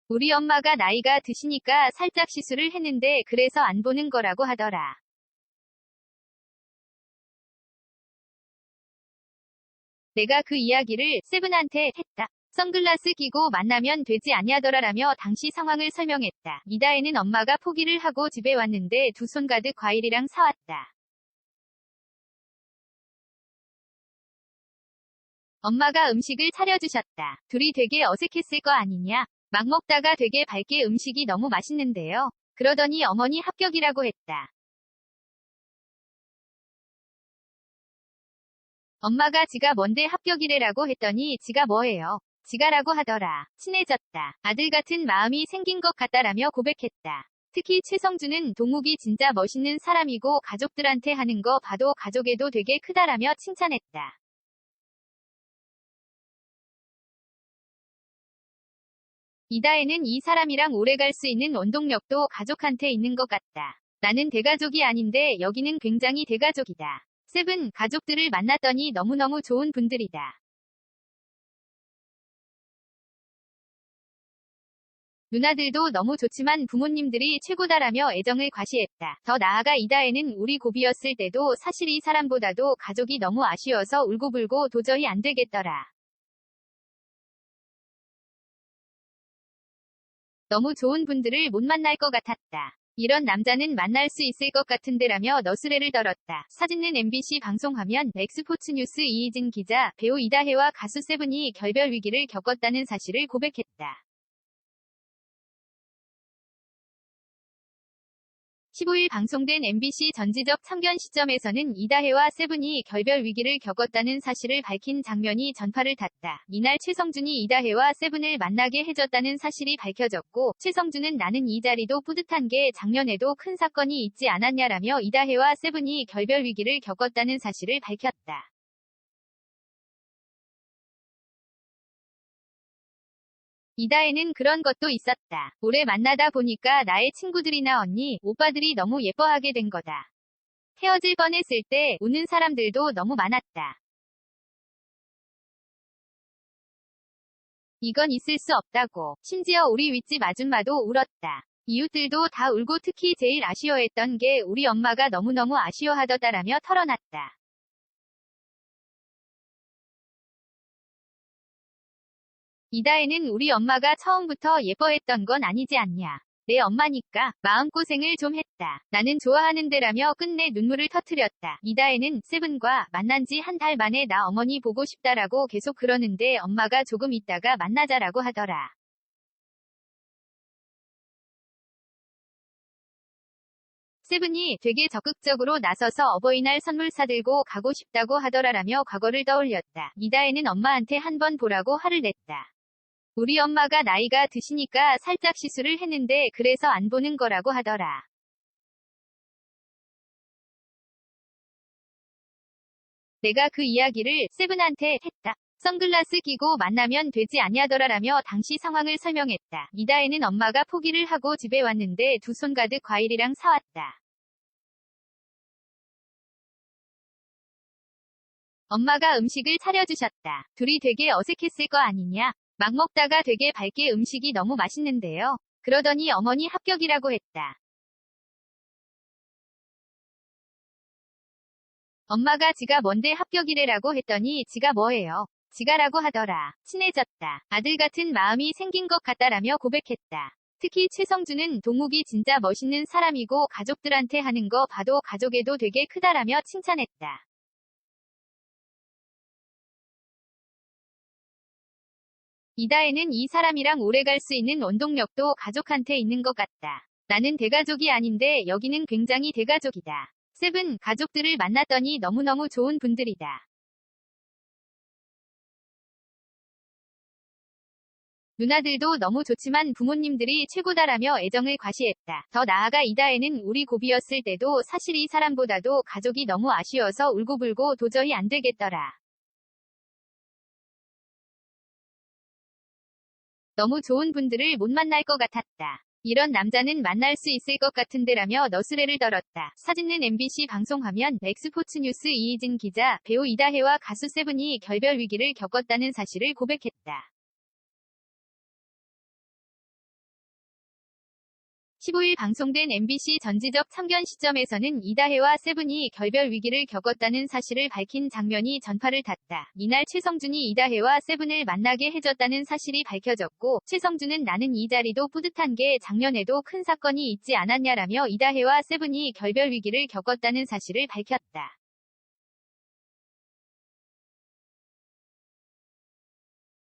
우리 엄마가 나이가 드시니까 살짝 시술을 했는데 그래서 안 보는 거라고 하더라. 내가 그 이야기를 세븐한테 했다. 선글라스 끼고 만나면 되지 않냐더라라며 당시 상황을 설명했다. 이다혜는 엄마가 포기를 하고 집에 왔는데 두 손 가득 과일이랑 사왔다. 엄마가 음식을 차려주셨다. 둘이 되게 어색했을 거 아니냐? 막 먹다가 되게 밝게 음식이 너무 맛있는데요. 그러더니 어머니 합격이라고 했다. 엄마가 지가 뭔데 합격이래라고 했더니 지가 뭐예요? 지가라고 하더라. 친해졌다. 아들 같은 마음이 생긴 것 같다라며 고백했다. 특히 최성준은 동욱이 진짜 멋있는 사람이고 가족들한테 하는 거 봐도 가족애도 되게 크다라며 칭찬했다. 이다혜는 이 사람이랑 오래 갈 수 있는 원동력도 가족한테 있는 것 같다. 나는 대가족이 아닌데 여기는 굉장히 대가족이다. 세븐, 가족들을 만났더니 너무너무 좋은 분들이다. 누나들도 너무 좋지만 부모님들이 최고다라며 애정을 과시했다. 더 나아가 이다혜는 우리 고비였을 때도 사실 이 사람보다도 가족이 너무 아쉬워서 울고불고 도저히 안 되겠더라. 너무 좋은 분들을 못 만날 것 같았다. 이런 남자는 만날 수 있을 것 같은데라며 너스레를 떨었다. 사진은 MBC 방송화면, 엑스포츠뉴스 이희진 기자, 배우 이다혜와 가수 세븐이 결별 위기를 겪었다는 사실을 고백했다. 15일 방송된 MBC 전지적 참견 시점에서는 이다혜와 세븐이 결별 위기를 겪었다는 사실을 밝힌 장면이 전파를 탔다. 이날 최성준이 이다혜와 세븐을 만나게 해줬다는 사실이 밝혀졌고, 최성준은 나는 이 자리도 뿌듯한 게 작년에도 큰 사건이 있지 않았냐라며 이다혜와 세븐이 결별 위기를 겪었다는 사실을 밝혔다. 이다혜는 그런 것도 있었다. 오래 만나다 보니까 나의 친구들이나 언니, 오빠들이 너무 예뻐하게 된 거다. 헤어질 뻔했을 때 우는 사람들도 너무 많았다. 이건 있을 수 없다고. 심지어 우리 윗집 아줌마도 울었다. 이웃들도 다 울고 특히 제일 아쉬워했던 게 우리 엄마가 너무너무 아쉬워하더다라며 털어놨다. 이다혜는 우리 엄마가 처음부터 예뻐했던 건 아니지 않냐. 내 엄마니까 마음고생을 좀 했다. 나는 좋아하는데라며 끝내 눈물을 터뜨렸다. 이다혜는 세븐과 만난 지 한 달 만에 나 어머니 보고 싶다라고 계속 그러는데 엄마가 조금 있다가 만나자라고 하더라. 세븐이 되게 적극적으로 나서서 어버이날 선물 사들고 가고 싶다고 하더라라며 과거를 떠올렸다. 이다혜는 엄마한테 한번 보라고 화를 냈다. 우리 엄마가 나이가 드시니까 살짝 시술을 했는데 그래서 안 보는 거라고 하더라. 내가 그 이야기를 세븐한테 했다. 선글라스 끼고 만나면 되지 아냐더라라며 당시 상황을 설명했다. 이다혜는 엄마가 포기를 하고 집에 왔는데 두 손 가득 과일이랑 사왔다. 엄마가 음식을 차려주셨다. 둘이 되게 어색했을 거 아니냐. 막 먹다가 되게 밝게 음식이 너무 맛있는데요. 그러더니 어머니 합격이라고 했다. 엄마가 지가 뭔데 합격이래라고 했더니 지가 뭐예요? 지가라고 하더라. 친해졌다. 아들 같은 마음이 생긴 것 같다라며 고백했다. 특히 최성준은 동욱이 진짜 멋있는 사람이고 가족들한테 하는 거 봐도 가족애도 되게 크다라며 칭찬했다. 이다혜는 이 사람이랑 오래 갈 수 있는 원동력도 가족한테 있는 것 같다. 나는 대가족이 아닌데 여기는 굉장히 대가족이다. 세븐 가족들을 만났더니 너무너무 좋은 분들이다. 누나들도 너무 좋지만 부모님들이 최고다라며 애정을 과시했다. 더 나아가 이다혜는 우리 고비였을 때도 사실 이 사람보다도 가족이 너무 아쉬워서 울고불고 도저히 안 되겠더라. 너무 좋은 분들을 못 만날 것 같았다. 이런 남자는 만날 수 있을 것 같은데라며 너스레를 떨었다. 사진은 MBC 방송화면 엑스포츠뉴스 이희진 기자, 배우 이다혜와 가수 세븐이 결별 위기를 겪었다는 사실을 고백했다. 15일 방송된 MBC 전지적 참견 시점에서는 이다혜와 세븐이 결별 위기를 겪었다는 사실을 밝힌 장면이 전파를 탔다. 이날 최성준이 이다혜와 세븐을 만나게 해줬다는 사실이 밝혀졌고, 최성준은 나는 이 자리도 뿌듯한 게 작년에도 큰 사건이 있지 않았냐라며 이다혜와 세븐이 결별 위기를 겪었다는 사실을 밝혔다.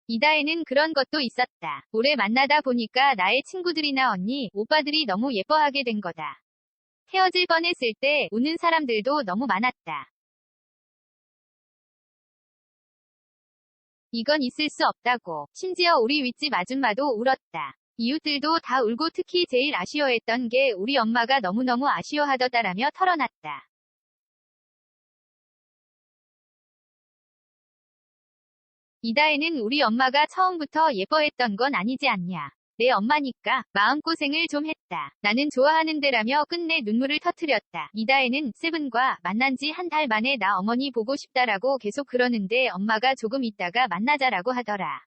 이다혜는 그런 것도 있었다. 오래 만나다 보니까 나의 친구들이나 언니, 오빠들이 너무 예뻐하게 된 거다. 헤어질 뻔했을 때 우는 사람들도 너무 많았다. 이건 있을 수 없다고. 심지어 우리 윗집 아줌마도 울었다. 이웃들도 다 울고 특히 제일 아쉬워했던 게 우리 엄마가 너무너무 아쉬워하더다라며 털어놨다. 이다혜는 우리 엄마가 처음부터 예뻐했던 건 아니지 않냐. 내 엄마니까 마음고생을 좀 했다. 나는 좋아하는데라며 끝내 눈물을 터뜨렸다. 이다혜는 세븐과 만난 지 한 달 만에 나 어머니 보고 싶다라고 계속 그러는데 엄마가 조금 있다가 만나자라고 하더라.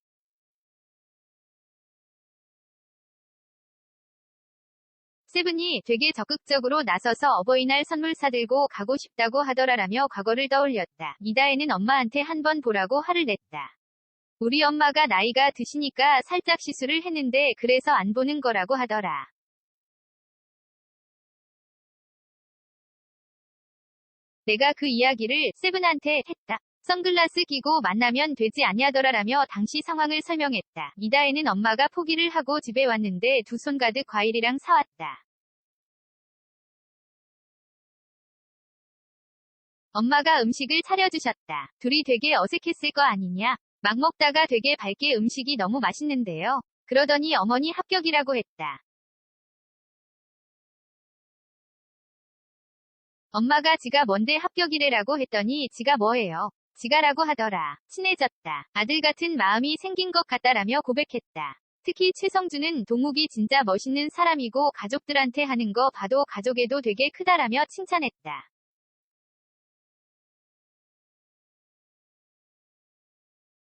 세븐이 되게 적극적으로 나서서 어버이날 선물 사들고 가고 싶다고 하더라라며 과거를 떠올렸다. 이다혜는 엄마한테 한번 보라고 화를 냈다. 우리 엄마가 나이가 드시니까 살짝 시술을 했는데 그래서 안 보는 거라고 하더라. 내가 그 이야기를 세븐한테 했다. 선글라스 끼고 만나면 되지 아냐더라라며 당시 상황을 설명했다. 이다혜는 엄마가 포기를 하고 집에 왔는데 두 손 가득 과일이랑 사왔다. 엄마가 음식을 차려주셨다. 둘이 되게 어색했을 거 아니냐. 막 먹다가 되게 밝게 음식이 너무 맛있는데요. 그러더니 어머니 합격이라고 했다. 엄마가 지가 뭔데 합격이래라고 했더니 지가 뭐예요? 지가라고 하더라. 친해졌다. 아들 같은 마음이 생긴 것 같다라며 고백했다. 특히 최성준은 동욱이 진짜 멋있는 사람이고 가족들한테 하는 거 봐도 가족애도 되게 크다라며 칭찬했다.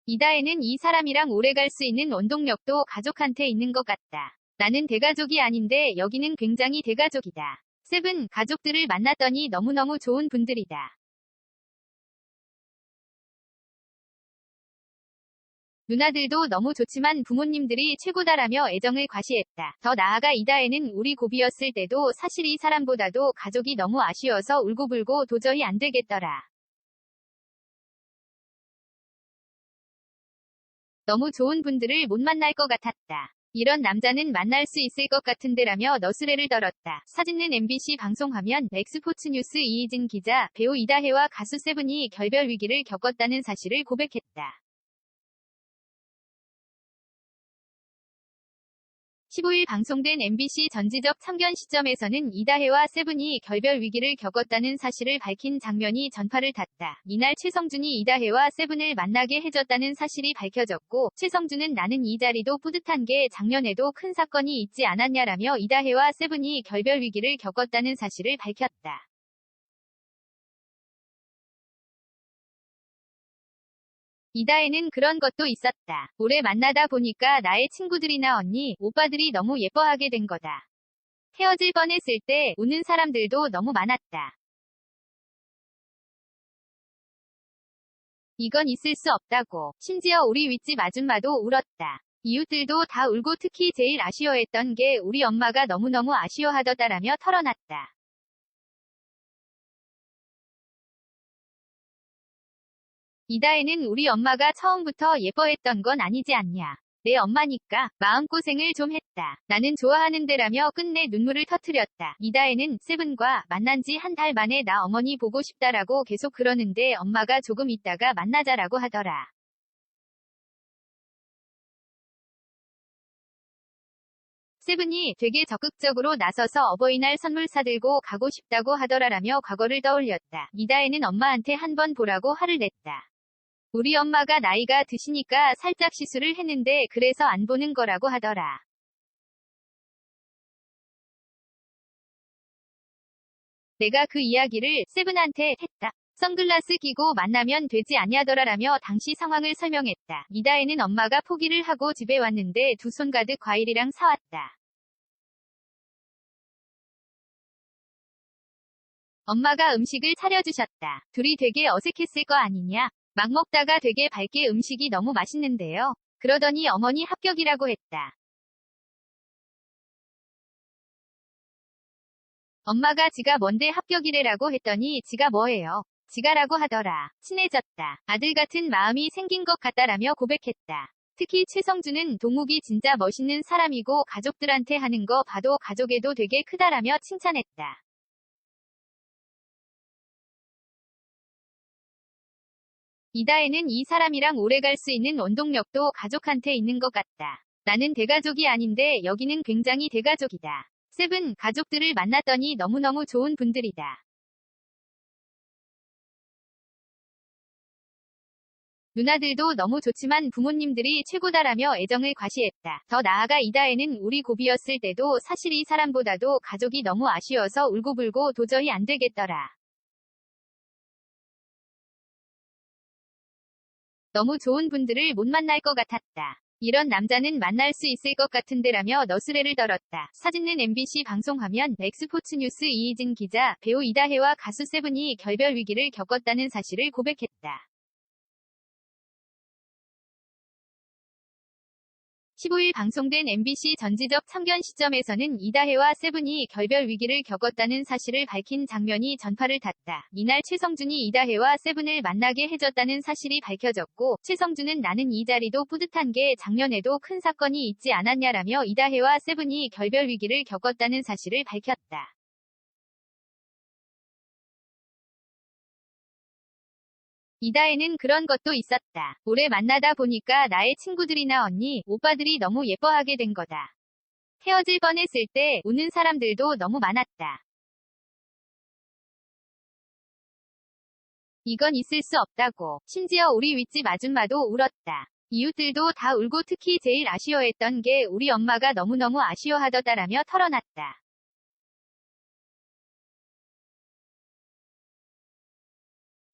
이다혜는 이 사람이랑 오래 갈 수 있는 원동력도 가족한테 있는 것 같다. 나는 대가족이 아닌데 여기는 굉장히 대가족이다. 세븐 가족들을 만났더니 너무너무 좋은 분들이다. 누나들도 너무 좋지만 부모님들이 최고다라며 애정을 과시했다. 더 나아가 이다혜는 우리 고비였을 때도 사실 이 사람보다도 가족이 너무 아쉬워서 울고불고 도저히 안 되겠더라. 너무 좋은 분들을 못 만날 것 같았다. 이런 남자는 만날 수 있을 것 같은데라며 너스레를 떨었다. 사진은 MBC 방송화면 엑스포츠뉴스 이희진 기자, 배우 이다혜와 가수 세븐이 결별 위기를 겪었다는 사실을 고백했다. 15일 방송된 MBC 전지적 참견 시점에서는 이다혜와 세븐이 결별 위기를 겪었다는 사실을 밝힌 장면이 전파를 탔다. 이날 최성준이 이다혜와 세븐을 만나게 해줬다는 사실이 밝혀졌고, 최성준은 나는 이 자리도 뿌듯한 게 작년에도 큰 사건이 있지 않았냐라며 이다혜와 세븐이 결별 위기를 겪었다는 사실을 밝혔다. 이다혜는 그런 것도 있었다. 오래 만나다 보니까 나의 친구들이나 언니, 오빠들이 너무 예뻐하게 된 거다. 헤어질 뻔했을 때 우는 사람들도 너무 많았다. 이건 있을 수 없다고. 심지어 우리 윗집 아줌마도 울었다. 이웃들도 다 울고 특히 제일 아쉬워했던 게 우리 엄마가 너무너무 아쉬워하더다라며 털어놨다. 이다혜는 우리 엄마가 처음부터 예뻐했던 건 아니지 않냐. 내 엄마니까 마음고생을 좀 했다. 나는 좋아하는데라며 끝내 눈물을 터뜨렸다. 이다혜는 세븐과 만난 지 한 달 만에 나 어머니 보고 싶다라고 계속 그러는데 엄마가 조금 있다가 만나자라고 하더라. 세븐이 되게 적극적으로 나서서 어버이날 선물 사들고 가고 싶다고 하더라라며 과거를 떠올렸다. 이다혜는 엄마한테 한번 보라고 화를 냈다. 우리 엄마가 나이가 드시니까 살짝 시술을 했는데 그래서 안 보는 거라고 하더라. 내가 그 이야기를 세븐한테 했다. 선글라스 끼고 만나면 되지 않냐더라라며 당시 상황을 설명했다. 이다혜는 엄마가 포기를 하고 집에 왔는데 두 손 가득 과일이랑 사왔다. 엄마가 음식을 차려주셨다. 둘이 되게 어색했을 거 아니냐? 막 먹다가 되게 밝게 음식이 너무 맛있는데요. 그러더니 어머니 합격이라고 했다. 엄마가 지가 뭔데 합격이래라고 했더니 지가 뭐예요? 지가라고 하더라. 친해졌다. 아들 같은 마음이 생긴 것 같다라며 고백했다. 특히 최성준은 동욱이 진짜 멋있는 사람이고 가족들한테 하는 거 봐도 가족애도 되게 크다라며 칭찬했다. 이다혜는 이 사람이랑 오래 갈 수 있는 원동력도 가족한테 있는 것 같다. 나는 대가족이 아닌데 여기는 굉장히 대가족이다. 세븐 가족들을 만났더니 너무너무 좋은 분들이다. 누나들도 너무 좋지만 부모님들이 최고다라며 애정을 과시했다. 더 나아가 이다혜는 우리 고비였을 때도 사실 이 사람보다도 가족이 너무 아쉬워서 울고불고 도저히 안 되겠더라. 너무 좋은 분들을 못 만날 것 같았다. 이런 남자는 만날 수 있을 것 같은데라며 너스레를 떨었다. 사진은 MBC 방송화면 엑스포츠뉴스 이희진 기자, 배우 이다혜와 가수 세븐이 결별 위기를 겪었다는 사실을 고백했다. 15일 방송된 MBC 전지적 참견 시점에서는 이다혜와 세븐이 결별 위기를 겪었다는 사실을 밝힌 장면이 전파를 탔다. 이날 최성준이 이다혜와 세븐을 만나게 해줬다는 사실이 밝혀졌고, 최성준은 나는 이 자리도 뿌듯한 게 작년에도 큰 사건이 있지 않았냐라며 이다혜와 세븐이 결별 위기를 겪었다는 사실을 밝혔다. 이다혜는 그런 것도 있었다. 오래 만나다 보니까 나의 친구들이나 언니, 오빠들이 너무 예뻐하게 된 거다. 헤어질 뻔했을 때 우는 사람들도 너무 많았다. 이건 있을 수 없다고. 심지어 우리 윗집 아줌마도 울었다. 이웃들도 다 울고 특히 제일 아쉬워했던 게 우리 엄마가 너무너무 아쉬워하더다라며 털어놨다.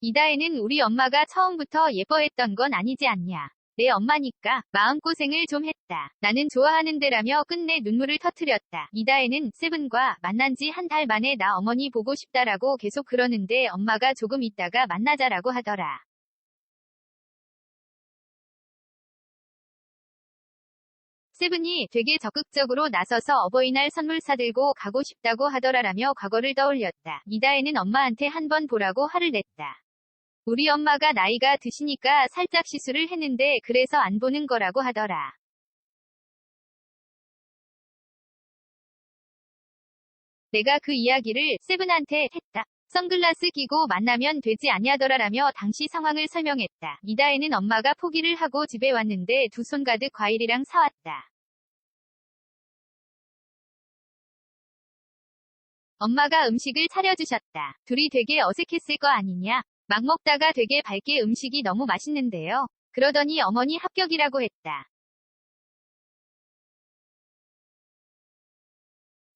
이다혜는 우리 엄마가 처음부터 예뻐했던 건 아니지 않냐. 내 엄마니까 마음고생을 좀 했다. 나는 좋아하는데라며 끝내 눈물을 터뜨렸다. 이다혜는 세븐과 만난 지 한 달 만에 나 어머니 보고 싶다라고 계속 그러는데 엄마가 조금 있다가 만나자라고 하더라. 세븐이 되게 적극적으로 나서서 어버이날 선물 사들고 가고 싶다고 하더라라며 과거를 떠올렸다. 이다혜는 엄마한테 한번 보라고 화를 냈다. 우리 엄마가 나이가 드시니까 살짝 시술을 했는데 그래서 안 보는 거라고 하더라. 내가 그 이야기를 세븐한테 했다. 선글라스 끼고 만나면 되지 아냐더라라며 당시 상황을 설명했다. 이다혜는 엄마가 포기를 하고 집에 왔는데 두 손 가득 과일이랑 사왔다. 엄마가 음식을 차려주셨다. 둘이 되게 어색했을 거 아니냐? 막 먹다가 되게 밝게 음식이 너무 맛있는데요. 그러더니 어머니 합격이라고 했다.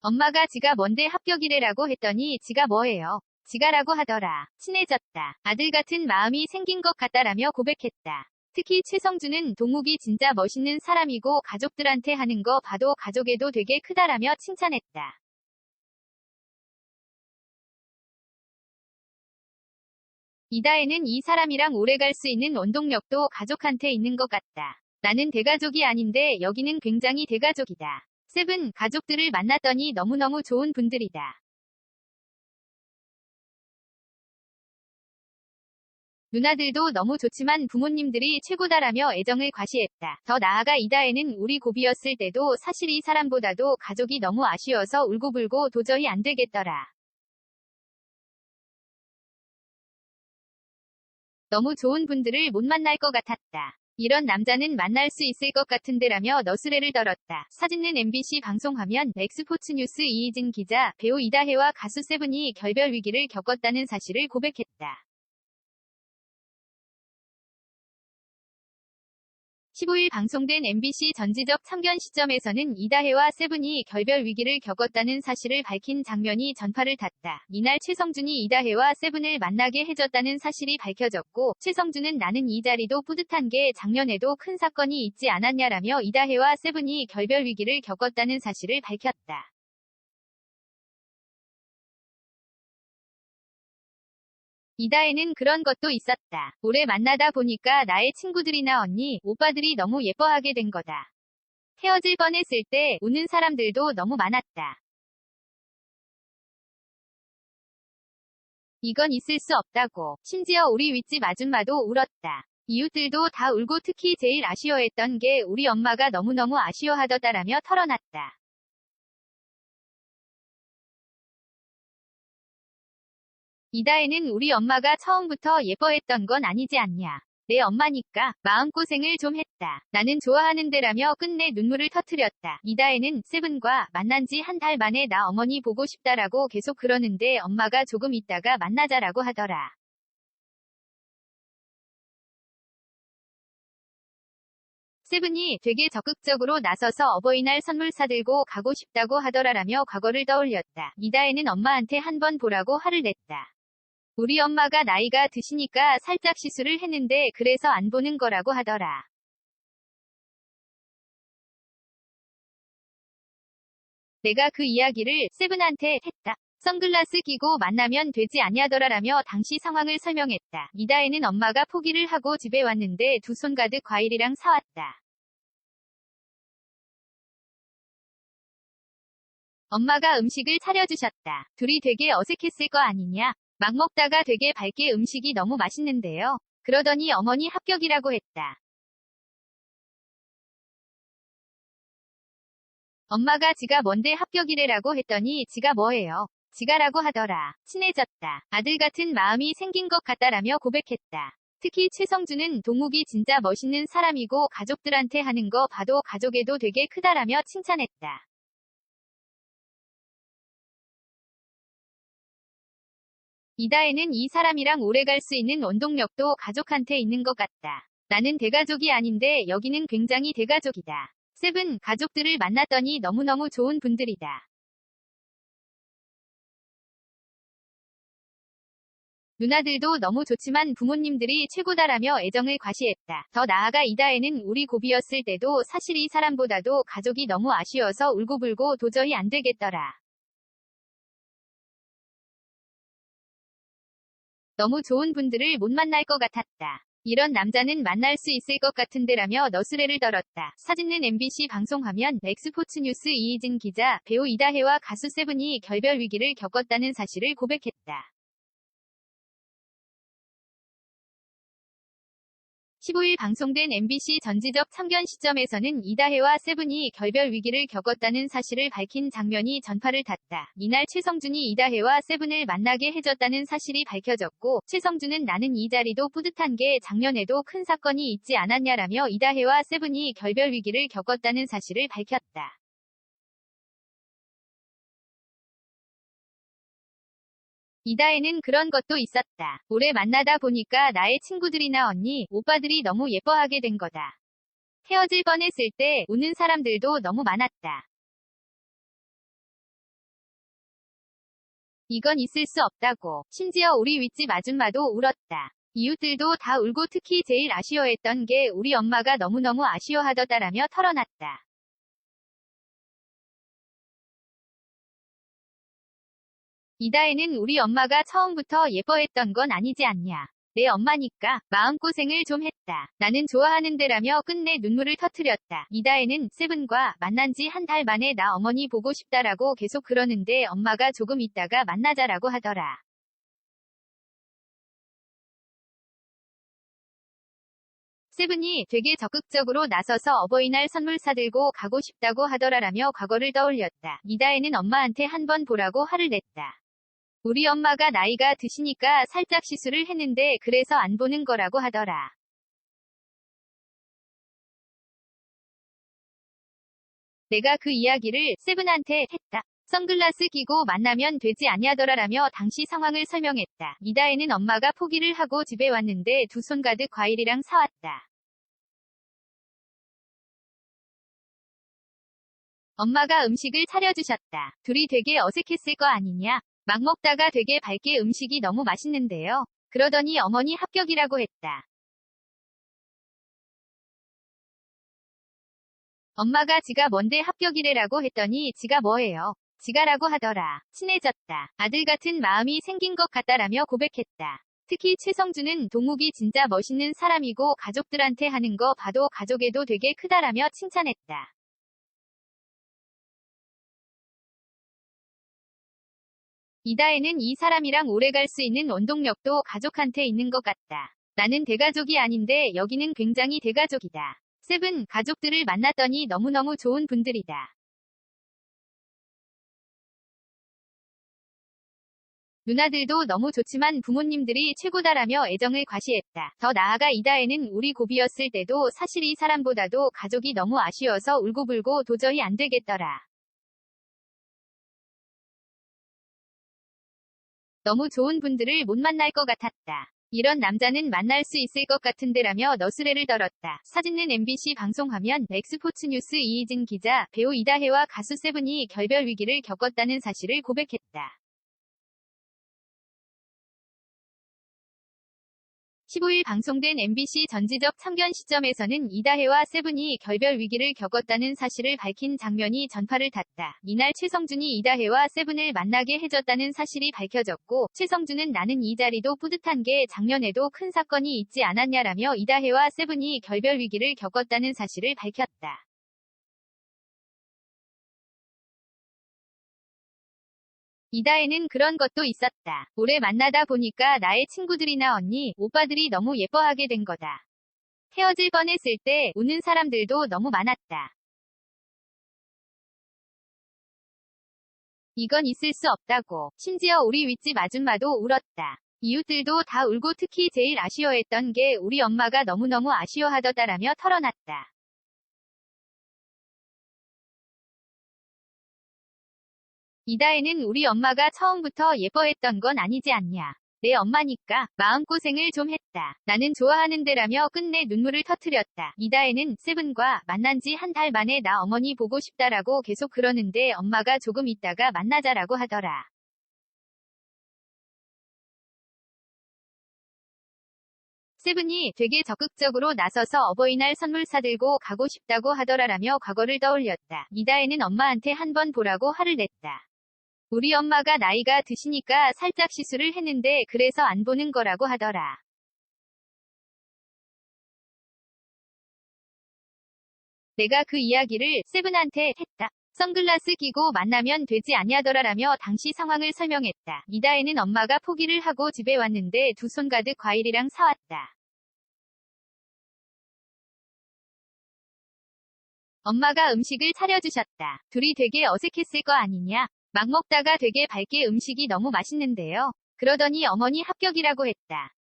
엄마가 지가 뭔데 합격이래라고 했더니 지가 뭐예요? 지가라고 하더라. 친해졌다. 아들 같은 마음이 생긴 것 같다라며 고백했다. 특히 최성준은 동욱이 진짜 멋있는 사람이고 가족들한테 하는 거 봐도 가족애도 되게 크다라며 칭찬했다. 이다혜는 이 사람이랑 오래 갈 수 있는 원동력도 가족한테 있는 것 같다. 나는 대가족이 아닌데 여기는 굉장히 대가족이다. 세븐 가족들을 만났더니 너무너무 좋은 분들이다. 누나들도 너무 좋지만 부모님들이 최고다라며 애정을 과시했다. 더 나아가 이다혜는 우리 고비였을 때도 사실 이 사람보다도 가족이 너무 아쉬워서 울고불고 도저히 안 되겠더라. 너무 좋은 분들을 못 만날 것 같았다. 이런 남자는 만날 수 있을 것 같은데라며 너스레를 떨었다. 사진은 MBC 방송화면 엑스포츠뉴스 이희진 기자, 배우 이다혜와 가수 세븐이 결별 위기를 겪었다는 사실을 고백했다. 15일 방송된 MBC 전지적 참견 시점에서는 이다혜와 세븐이 결별 위기를 겪었다는 사실을 밝힌 장면이 전파를 탔다. 이날 최성준이 이다혜와 세븐을 만나게 해줬다는 사실이 밝혀졌고, 최성준은 나는 이 자리도 뿌듯한 게 작년에도 큰 사건이 있지 않았냐라며 이다혜와 세븐이 결별 위기를 겪었다는 사실을 밝혔다. 이다혜는 그런 것도 있었다. 오래 만나다 보니까 나의 친구들이나 언니, 오빠들이 너무 예뻐하게 된 거다. 헤어질 뻔했을 때 우는 사람들도 너무 많았다. 이건 있을 수 없다고. 심지어 우리 윗집 아줌마도 울었다. 이웃들도 다 울고 특히 제일 아쉬워했던 게 우리 엄마가 너무너무 아쉬워하더다라며 털어놨다. 이다혜는 우리 엄마가 처음부터 예뻐했던 건 아니지 않냐. 내 엄마니까 마음고생을 좀 했다. 나는 좋아하는데라며 끝내 눈물을 터뜨렸다. 이다혜는 세븐과 만난 지 한 달 만에 나 어머니 보고 싶다라고 계속 그러는데 엄마가 조금 있다가 만나자라고 하더라. 세븐이 되게 적극적으로 나서서 어버이날 선물 사들고 가고 싶다고 하더라라며 과거를 떠올렸다. 이다혜는 엄마한테 한번 보라고 화를 냈다. 우리 엄마가 나이가 드시니까 살짝 시술을 했는데 그래서 안 보는 거라고 하더라. 내가 그 이야기를 세븐한테 했다. 선글라스 끼고 만나면 되지 아냐더라라며 당시 상황을 설명했다. 이다혜는 엄마가 포기를 하고 집에 왔는데 두 손 가득 과일이랑 사왔다. 엄마가 음식을 차려주셨다. 둘이 되게 어색했을 거 아니냐? 막 먹다가 되게 밝게 음식이 너무 맛있는데요. 그러더니 어머니 합격이라고 했다. 엄마가 지가 뭔데 합격이래라고 했더니 지가 뭐예요? 지가라고 하더라. 친해졌다. 아들 같은 마음이 생긴 것 같다라며 고백했다. 특히 최성준은 동욱이 진짜 멋있는 사람이고 가족들한테 하는 거 봐도 가족애도 되게 크다라며 칭찬했다. 이다혜는 이 사람이랑 오래 갈 수 있는 원동력도 가족한테 있는 것 같다. 나는 대가족이 아닌데 여기는 굉장히 대가족이다. 세븐 가족들을 만났더니 너무너무 좋은 분들이다. 누나들도 너무 좋지만 부모님들이 최고다라며 애정을 과시했다. 더 나아가 이다혜는 우리 고비였을 때도 사실 이 사람보다도 가족이 너무 아쉬워서 울고불고 도저히 안 되겠더라. 너무 좋은 분들을 못 만날 것 같았다. 이런 남자는 만날 수 있을 것 같은데라며 너스레를 떨었다. 사진은 MBC 방송화면. 엑스포츠뉴스 이희진 기자, 배우 이다혜와 가수 세븐이 결별 위기를 겪었다는 사실을 고백했다. 15일 방송된 MBC 전지적 참견 시점에서는 이다혜와 세븐이 결별 위기를 겪었다는 사실을 밝힌 장면이 전파를 탔다. 이날 최성준이 이다혜와 세븐을 만나게 해줬다는 사실이 밝혀졌고, 최성준은 나는 이 자리도 뿌듯한 게 작년에도 큰 사건이 있지 않았냐라며 이다혜와 세븐이 결별 위기를 겪었다는 사실을 밝혔다. 이다혜는 그런 것도 있었다. 오래 만나다 보니까 나의 친구들이나 언니, 오빠들이 너무 예뻐하게 된 거다. 헤어질 뻔했을 때 우는 사람들도 너무 많았다. 이건 있을 수 없다고. 심지어 우리 윗집 아줌마도 울었다. 이웃들도 다 울고 특히 제일 아쉬워했던 게 우리 엄마가 너무너무 아쉬워하더다라며 털어놨다. 이다혜는 우리 엄마가 처음부터 예뻐했던 건 아니지 않냐. 내 엄마니까 마음고생을 좀 했다. 나는 좋아하는데라며 끝내 눈물을 터뜨렸다. 이다혜는 세븐과 만난 지 한 달 만에 나 어머니 보고 싶다라고 계속 그러는데 엄마가 조금 있다가 만나자라고 하더라. 세븐이 되게 적극적으로 나서서 어버이날 선물 사들고 가고 싶다고 하더라라며 과거를 떠올렸다. 이다혜는 엄마한테 한번 보라고 화를 냈다. 우리 엄마가 나이가 드시니까 살짝 시술을 했는데 그래서 안 보는 거라고 하더라. 내가 그 이야기를 세븐한테 했다. 선글라스 끼고 만나면 되지 않냐더라라며 당시 상황을 설명했다. 이다혜는 엄마가 포기를 하고 집에 왔는데 두 손 가득 과일이랑 사왔다. 엄마가 음식을 차려주셨다. 둘이 되게 어색했을 거 아니냐? 막 먹다가 되게 밝게 음식이 너무 맛있는데요. 그러더니 어머니 합격이라고 했다. 엄마가 지가 뭔데 합격이래라고 했더니 지가 뭐예요? 지가라고 하더라. 친해졌다. 아들 같은 마음이 생긴 것 같다라며 고백했다. 특히 최성준은 동욱이 진짜 멋있는 사람이고 가족들한테 하는 거 봐도 가족애도 되게 크다라며 칭찬했다. 이다혜는 이 사람이랑 오래 갈 수 있는 원동력도 가족한테 있는 것 같다. 나는 대가족이 아닌데 여기는 굉장히 대가족이다. 세븐 가족들을 만났더니 너무너무 좋은 분들이다. 누나들도 너무 좋지만 부모님들이 최고다라며 애정을 과시했다. 더 나아가 이다혜는 우리 고비였을 때도 사실 이 사람보다도 가족이 너무 아쉬워서 울고불고 도저히 안 되겠더라. 너무 좋은 분들을 못 만날 것 같았다. 이런 남자는 만날 수 있을 것 같은데라며 너스레를 떨었다. 사진은 MBC 방송화면. 엑스포츠뉴스 이희진 기자, 배우 이다혜와 가수 세븐이 결별 위기를 겪었다는 사실을 고백했다. 15일 방송된 MBC 전지적 참견 시점에서는 이다혜와 세븐이 결별 위기를 겪었다는 사실을 밝힌 장면이 전파를 탔다. 이날 최성준이 이다혜와 세븐을 만나게 해줬다는 사실이 밝혀졌고, 최성준은 나는 이 자리도 뿌듯한 게 작년에도 큰 사건이 있지 않았냐라며 이다혜와 세븐이 결별 위기를 겪었다는 사실을 밝혔다. 이다혜는 그런 것도 있었다. 오래 만나다 보니까 나의 친구들이나 언니, 오빠들이 너무 예뻐하게 된 거다. 헤어질 뻔했을 때 우는 사람들도 너무 많았다. 이건 있을 수 없다고. 심지어 우리 윗집 아줌마도 울었다. 이웃들도 다 울고 특히 제일 아쉬워했던 게 우리 엄마가 너무너무 아쉬워하더다라며 털어놨다. 이다혜는 우리 엄마가 처음부터 예뻐했던 건 아니지 않냐. 내 엄마니까 마음고생을 좀 했다. 나는 좋아하는데라며 끝내 눈물을 터뜨렸다. 이다혜는 세븐과 만난 지 한 달 만에 나 어머니 보고 싶다라고 계속 그러는데 엄마가 조금 있다가 만나자라고 하더라. 세븐이 되게 적극적으로 나서서 어버이날 선물 사들고 가고 싶다고 하더라라며 과거를 떠올렸다. 이다혜는 엄마한테 한번 보라고 화를 냈다. 우리 엄마가 나이가 드시니까 살짝 시술을 했는데 그래서 안 보는 거라고 하더라. 내가 그 이야기를 세븐한테 했다. 선글라스 끼고 만나면 되지 아니하더라라며 당시 상황을 설명했다. 이다혜는 엄마가 포기를 하고 집에 왔는데 두 손 가득 과일이랑 사왔다. 엄마가 음식을 차려주셨다. 둘이 되게 어색했을 거 아니냐. 막 먹다가 되게 밝게 음식이 너무 맛있는데요. 그러더니 어머니 합격이라고 했다.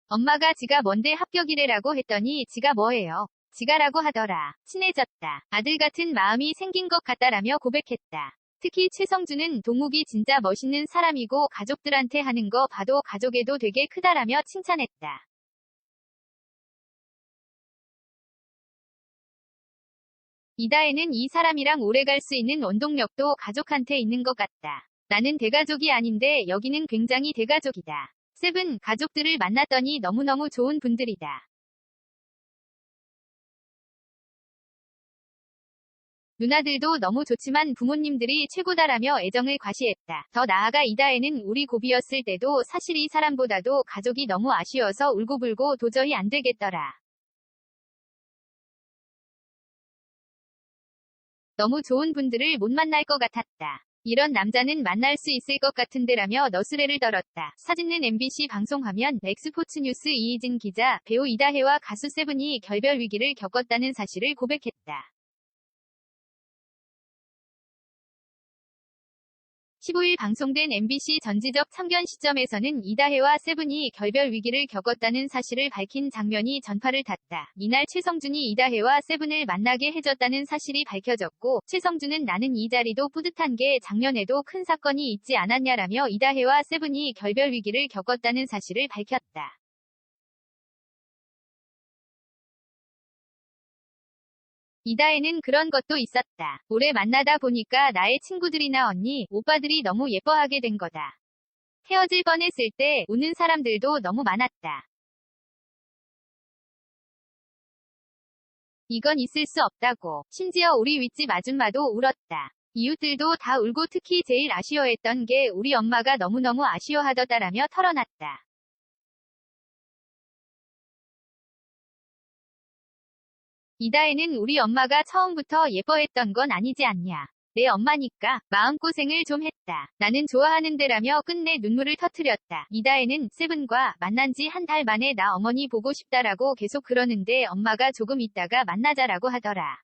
엄마가 지가 뭔데 합격이래라고 했더니 지가 뭐예요. 지가라고 하더라. 친해졌다. 아들 같은 마음이 생긴 것 같다라며 고백했다. 특히 최성준은 동욱이 진짜 멋있는 사람이고 가족들한테 하는 거 봐도 가족애도 되게 크다라며 칭찬했다. 이다혜는 이 사람이랑 오래 갈 수 있는 원동력도 가족한테 있는 것 같다. 나는 대가족이 아닌데 여기는 굉장히 대가족이다. 세븐 가족들을 만났더니 너무너무 좋은 분들이다. 누나들도 너무 좋지만 부모님들이 최고다라며 애정을 과시했다. 더 나아가 이다혜는 우리 고비였을 때도 사실 이 사람보다도 가족이 너무 아쉬워서 울고불고 도저히 안 되겠더라. 너무 좋은 분들을 못 만날 것 같았다. 이런 남자는 만날 수 있을 것 같은데라며 너스레를 떨었다. 사진은 MBC 방송화면 엑스포츠뉴스 이희진 기자, 배우 이다혜와 가수 세븐이 결별 위기를 겪었다는 사실을 고백했다. 15일 방송된 MBC 전지적 참견 시점에서는 이다혜와 세븐이 결별 위기를 겪었다는 사실을 밝힌 장면이 전파를 탔다. 이날 최성준이 이다혜와 세븐을 만나게 해줬다는 사실이 밝혀졌고, 최성준은 나는 이 자리도 뿌듯한 게 작년에도 큰 사건이 있지 않았냐라며 이다혜와 세븐이 결별 위기를 겪었다는 사실을 밝혔다. 이다혜는 그런 것도 있었다. 오래 만나다 보니까 나의 친구들이나 언니, 오빠들이 너무 예뻐하게 된 거다. 헤어질 뻔했을 때 우는 사람들도 너무 많았다. 이건 있을 수 없다고. 심지어 우리 윗집 아줌마도 울었다. 이웃들도 다 울고 특히 제일 아쉬워했던 게 우리 엄마가 너무너무 아쉬워하더다라며 털어놨다. 이다혜는 우리 엄마가 처음부터 예뻐했던 건 아니지 않냐. 내 엄마니까 마음고생을 좀 했다. 나는 좋아하는데라며 끝내 눈물을 터뜨렸다. 이다혜는 세븐과 만난 지 한 달 만에 나 어머니 보고 싶다라고 계속 그러는데 엄마가 조금 있다가 만나자라고 하더라.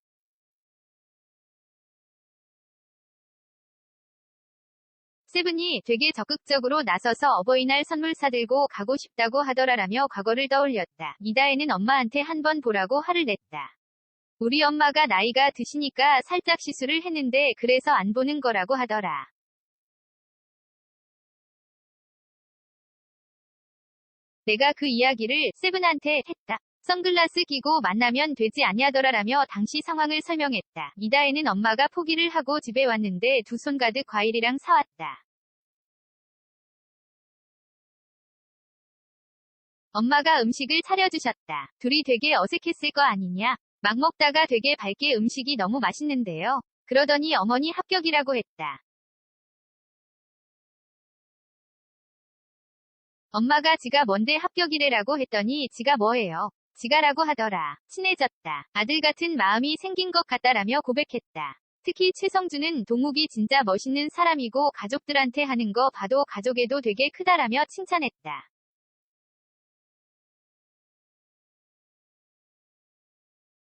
세븐이 되게 적극적으로 나서서 어버이날 선물 사들고 가고 싶다고 하더라라며 과거를 떠올렸다. 이다혜는 엄마한테 한 번 보라고 화를 냈다. 우리 엄마가 나이가 드시니까 살짝 시술을 했는데 그래서 안 보는 거라고 하더라. 내가 그 이야기를 세븐한테 했다. 선글라스 끼고 만나면 되지 아니하더라라며 당시 상황을 설명했다. 이다혜는 엄마가 포기를 하고 집에 왔는데 두 손 가득 과일이랑 사왔다. 엄마가 음식을 차려주셨다. 둘이 되게 어색했을 거 아니냐. 막 먹다가 되게 밝게 음식이 너무 맛있는데요. 그러더니 어머니 합격이라고 했다. 엄마가 지가 뭔데 합격이래라고 했더니 지가 뭐예요. 지가라고 하더라. 친해졌다. 아들 같은 마음이 생긴 것 같다라며 고백했다. 특히 최성준은 동욱이 진짜 멋있는 사람이고 가족들한테 하는 거 봐도 가족애도 되게 크다라며 칭찬했다.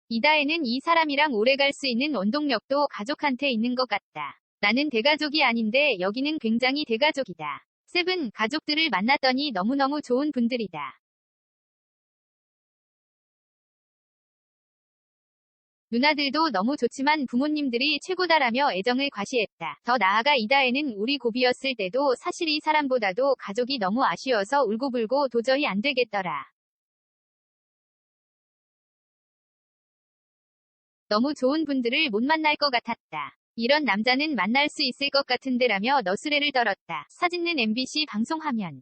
이다혜는 이 사람이랑 오래 갈 수 있는 원동력도 가족한테 있는 것 같다. 나는 대가족이 아닌데 여기는 굉장히 대가족이다. 세븐 가족들을 만났더니 너무너무 좋은 분들이다. 누나들도 너무 좋지만 부모님들이 최고다라며 애정을 과시했다. 더 나아가 이다혜는 우리 고비였을 때도 사실 이 사람보다도 가족이 너무 아쉬워서 울고불고 도저히 안 되겠더라. 너무 좋은 분들을 못 만날 것 같았다. 이런 남자는 만날 수 있을 것 같은데라며 너스레를 떨었다. 사진은 MBC 방송화면